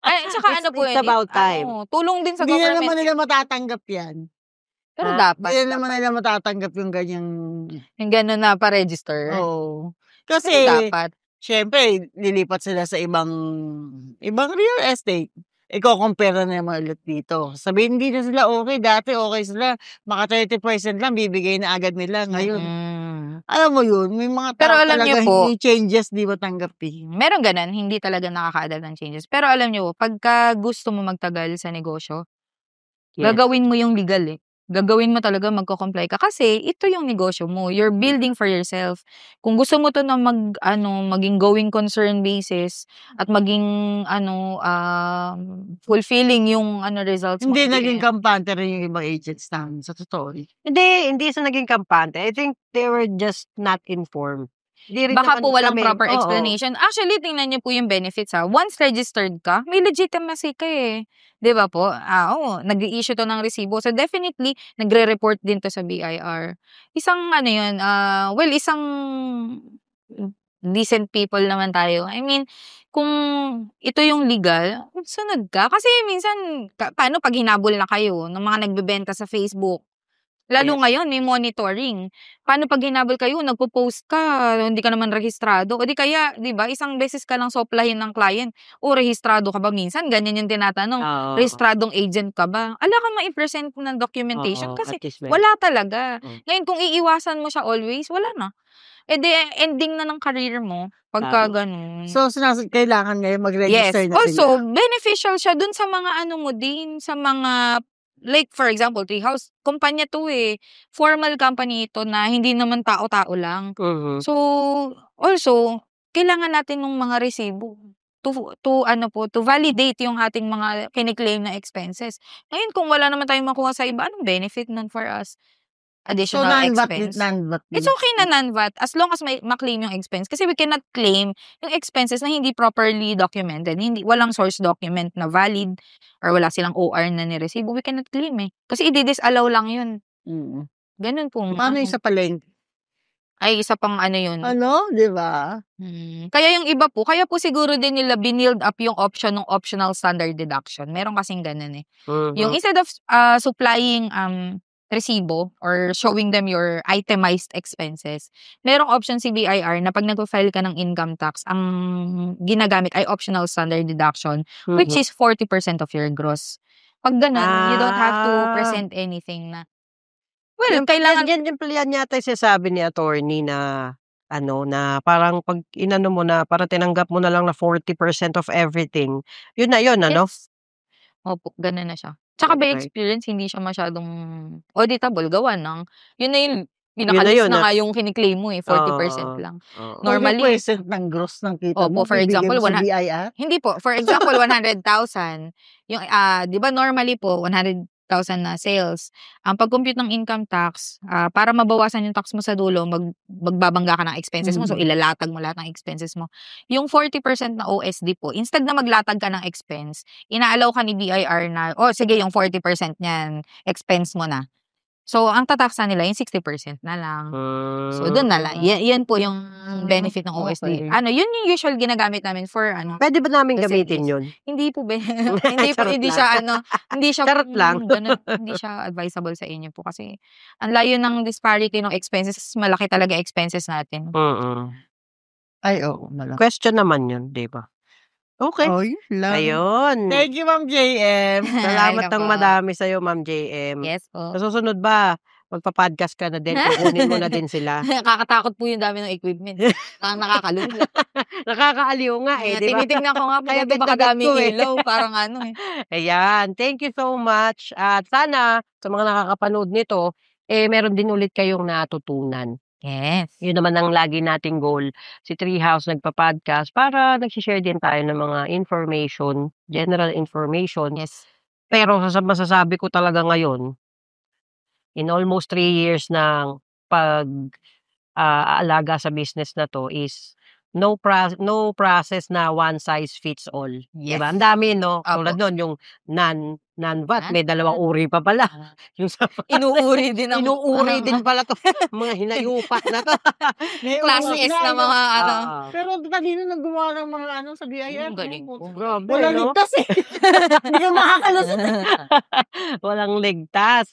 S1: Ay, tsaka
S2: It's-
S1: ano po
S2: it's about time.
S1: tulong din sa
S3: Hindi na naman
S1: government.
S3: nila matatanggap yan.
S1: Pero
S2: Ah,
S1: dapat.
S3: Hindi na naman nila matatanggap yung ganyang...
S1: Yung gano'n na pa-register.
S3: Oo. Kasi,
S1: Dapat.
S3: syempre, lilipat sila sa ibang real estate. Iko-compare na naman ulit dito. Sabihin, hindi na sila okay. Dati okay sila. Maka 30% lang, bibigay na agad nila. Ngayon, alam mo yun, may mga
S1: Pero
S3: tao
S1: alam niyo
S3: talaga
S1: po-
S3: hindi changes, di matanggapin.
S1: Meron ganun, hindi talaga nakaka-adapt ng changes. Pero alam nyo, pagka gusto mo magtagal sa negosyo,
S2: Yes.
S1: gagawin mo yung legal eh. Gagawin mo talaga, magko-comply ka. Kasi ito yung negosyo mo. You're building for yourself. Kung gusto mo to na maging going concern basis at maging fulfilling yung results mo.
S3: Hindi naging kampante rin yung ibang agents namin, sa totoo.
S2: Hindi sa naging kampante. I think they were just not informed. Di rin
S1: Baka
S2: naman
S1: po walang
S2: kami-
S1: proper
S2: oo.
S1: explanation. Actually, tingnan niyo po yung benefits ha. Once registered ka, may legitimacy ka eh. 'Di ba po? Nag-i-issue to ng resibo. So definitely, nagre-report din to sa BIR. Isang isang decent people naman tayo. I mean, kung ito yung legal, sunod ka. Kasi minsan, paano pag hinabol na kayo ng mga nagbebenta sa Facebook? Lalo
S2: Yes.
S1: ngayon may monitoring. Paano 'pag hinabol kayo nagpo-post ka, hindi ka naman rehistrado o di kaya 'di ba isang beses ka lang soplahin ng client, "O rehistrado ka ba?" Minsan ganyan yung tinatanong,
S2: Oo.
S1: "Rehistradong agent ka ba?" Ala kang mai-present ng documentation
S2: Oo,
S1: kasi
S2: at least
S1: wala talaga.
S2: Hmm.
S1: Ngayon kung iiwasan mo siya always, wala na. Eh, di ending na ng career mo pagka
S2: Tama.
S1: gano'n.
S3: So, kailangan ngayon
S1: Yes.
S3: mag-register na
S1: Also,
S3: sila.
S1: beneficial siya dun sa mga ano mo din, sa mga like for example, Treehouse, kumpanya 'to, eh. Formal company ito na hindi naman tao-tao lang.
S2: Mhm.
S1: So, also, kailangan natin nung mga resibo to validate yung ating mga kini-claim na expenses. Ngayon kung wala naman tayong makuha sa iba, anong benefit nun for us?
S3: So,
S1: Additional expense.
S3: non-VAT
S1: It's
S3: din.
S1: okay na non-VAT as long as ma-claim yung expense kasi we cannot claim yung expenses na hindi properly documented, walang source document na valid or wala silang OR na niresibo, we cannot claim, eh. Kasi i-di-disallow lang yun.
S3: Mm.
S1: Ganun po
S3: Paano yung sa palengke?
S1: Ay isa pang ano yun.
S3: Ano, 'di ba?
S1: Kaya yung iba po, kaya po siguro din nila binild up yung option ng optional standard deduction. Meron kasing ganun, eh. Yung
S2: Mhm.
S1: instead of supplying resibo or showing them your itemized expenses, merong option si BIR na 'pag nagfa-file ka ng income tax, ang ginagamit ay optional standard deduction, which
S2: Mhm.
S1: is 40% of your gross. 'Pag gano'n, you don't have to
S2: Ah.
S1: present anything na well,
S2: Yan
S1: kailangan
S2: yan pala yan yata yung sinasabi ni attorney na ano, na parang 'pag inano mo na, parang tinanggap mo na lang na 40% of everything, yun na yun ano?
S1: yes. Opo, gano'n na siya. Tsaka by
S2: Okey.
S1: experience hindi siya masyadong auditable gawa ng yun na yung
S2: Yun na
S1: pinakalis
S2: yun
S1: na
S2: at
S1: nga yung kini-claim mo, eh, 40%
S2: oo,
S1: lang.
S2: oo.
S1: Normally
S3: 40% ng gross ng kita
S1: opo,
S3: mo
S1: for
S3: bibigay
S1: example
S3: mo sa BIR?
S1: hindi po, for example 100,000 yung, 'di ba normally po 100,000 na sales. Ang pag-compute ng income tax, para mabawasan yung tax mo sa dulo magbabangga ka ng expenses mo, so
S3: Mm.
S1: ilalatag mo lahat ng expenses mo. Yung 40% na OSD po, instead na maglatag ka ng expense, ina-allow ka ni BIR na, "Oh, sige yung 40% niyan, expense mo na." So, ang tataksan nila yung 60% na lang. So, dun na lang. Yan po yung benefit ng OSD.
S3: Okey.
S1: Ano, yun yung usual ginagamit namin for ano,
S2: Puwede ba namin gamitin
S1: SMEs.
S2: yun?
S1: Hindi po
S2: Charot
S1: hindi
S2: lang.
S1: siya ano, hindi siya
S2: Charot lang.
S1: ganun, hindi siya advisable sa inyo po kasi ang layo ng disparity ng expenses, malaki talaga expenses natin.
S2: Mm.
S3: Ay, oo, malaki.
S2: Question naman yun, 'di ba? Okey,
S3: Oh, yun lang.
S2: ayun.
S3: Thank you, Ma'am JM.
S2: Salamat
S1: Welcome
S2: ng
S1: po.
S2: madami sa'yo, Ma'am JM.
S1: Yes po.
S2: Sa susunod ba, magpa-podcast ka na din, kukunin mo na din sila?
S1: Nakakatakot po yung dami ng equipment. Parang nakakalula.
S2: Nakakaaliw nga, eh, 'di ba?
S1: Tinitingnan ko nga po
S2: Kaya
S1: gaano ba
S2: bet na bet
S1: kadaming
S2: ko, eh.
S1: ilaw, parang ano, eh.
S2: Ayan, thank you so much at sana sa mga nakakapanood nito, eh, meron din ulit kayong natutunan.
S1: Yes.
S2: Yun naman ang lagi nating goal, si Treehouse nagpa-podcast para nagse-share din tayo ng mga information, general information.
S1: Yes.
S2: Pero masasabi ko talaga ngayon, in almost 3 years ng aalaga sa business na 'to is no process na one size fits all, 'di ba?
S1: Yes.
S2: Ang dami 'no,
S1: Opo.
S2: tulad nun yung non-VAT may
S1: Non-VAT.
S2: 2 uri pa pala. Yung sa
S1: Inuuri din ng
S2: inuuri din pala 'to, mga hinayupak na 'to.
S3: May
S1: Class
S3: utak
S1: S
S3: na,
S1: na
S3: ano?
S1: mga ano.
S2: Oo.
S3: Pero talino ng gumawa ng mga ano sa BIR.
S1: Galing
S3: no?
S1: po.
S2: Grabe
S3: Walang
S2: 'no?
S3: ligtas, eh. Hindi ka makakalusot.
S2: Walang ligtas.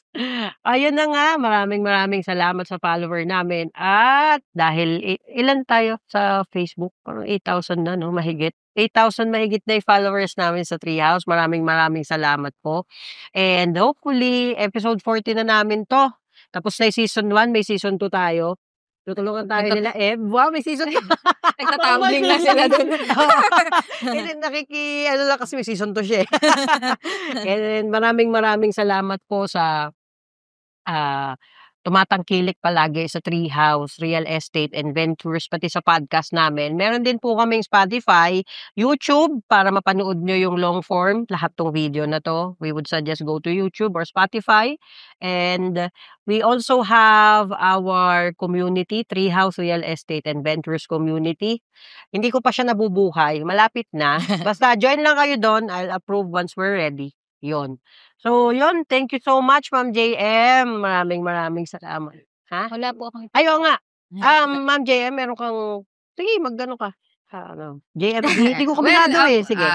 S2: Ayun na nga, maraming salamat sa follower namin at dahil ilan tayo sa Facebook? Parang 8,000 na 'no, mahigit. 8,000 mahigit na yung followers namin sa Treehouse. Maraming salamat po. And hopefully episode 40 na namin 'to. Tapos na yung season 1, may season 2 tayo. Tutulungan tayo nila Eb. Wow, may season 2.
S1: Nagtatumbling na sila dun.
S2: And then ano lang kasi may season 2 siya, eh. And then maraming salamat po sa tumatangkilik palagi sa Treehouse Real Estate and Ventures, pati sa podcast namin. Meron din po kaming Spotify, YouTube, para mapanood nyo yung long form, lahat tong video na to. We would suggest go to YouTube or Spotify. And we also have our community, Treehouse Real Estate and Ventures Community. Hindi ko pa siya nabubuhay, malapit na. Basta join lang kayo doon, I'll approve once we're ready. Yon. So, yun, thank you so much, Ma'am JM. Maraming salamat. Ha?
S1: Wala po akong
S2: Ay, oo nga. Ma'am JM, meron kang sige, mag-ano ka. Ano, JM, hindi ko kabisado, eh. Sige.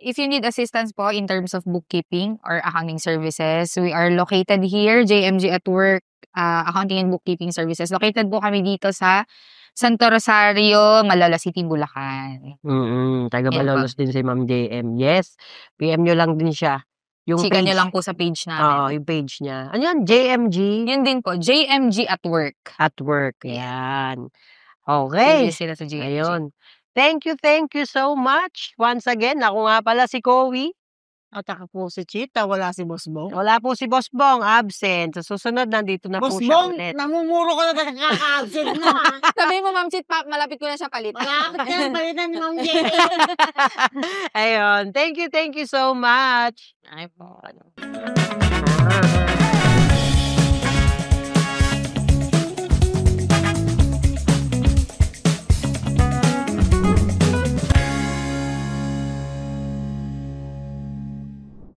S1: If you need assistance po in terms of bookkeeping or accounting services, we are located here, JMG at Work, Accounting and Bookkeeping Services. Located po kami dito sa Santo Rosario, Malala City, Bulacan.
S2: Taga
S1: Yan po.
S2: Malolos din si Ma'am JM. Yes, PM nyo lang din siya. Yung
S1: Chika
S2: page,
S1: nyo lang po sa page
S2: oo,
S1: namin.
S2: yung page niya. Ano yan? JMG
S1: Yun din po, JMG at Work.
S2: at Work. Yan.
S1: Page
S2: Okay.
S1: sila sa JMG.
S2: Ayun. Thank you so much. Once again, ako nga pala si Kowi.
S3: At ako po si Chita, wala si Boss Bong.
S2: Wala po si Boss Bong, absent. Sa susunod, nandito na
S3: Boss
S2: po siya
S3: Bong,
S2: ulit.
S3: namumuro ko na nakaka-absent na.
S1: Sabi mo, Ma'am Chit, malapit ko na siya palit.
S3: Malapit yan, palitan ni Ma'am J.
S2: Ayun. Thank you so much.
S1: Ay po.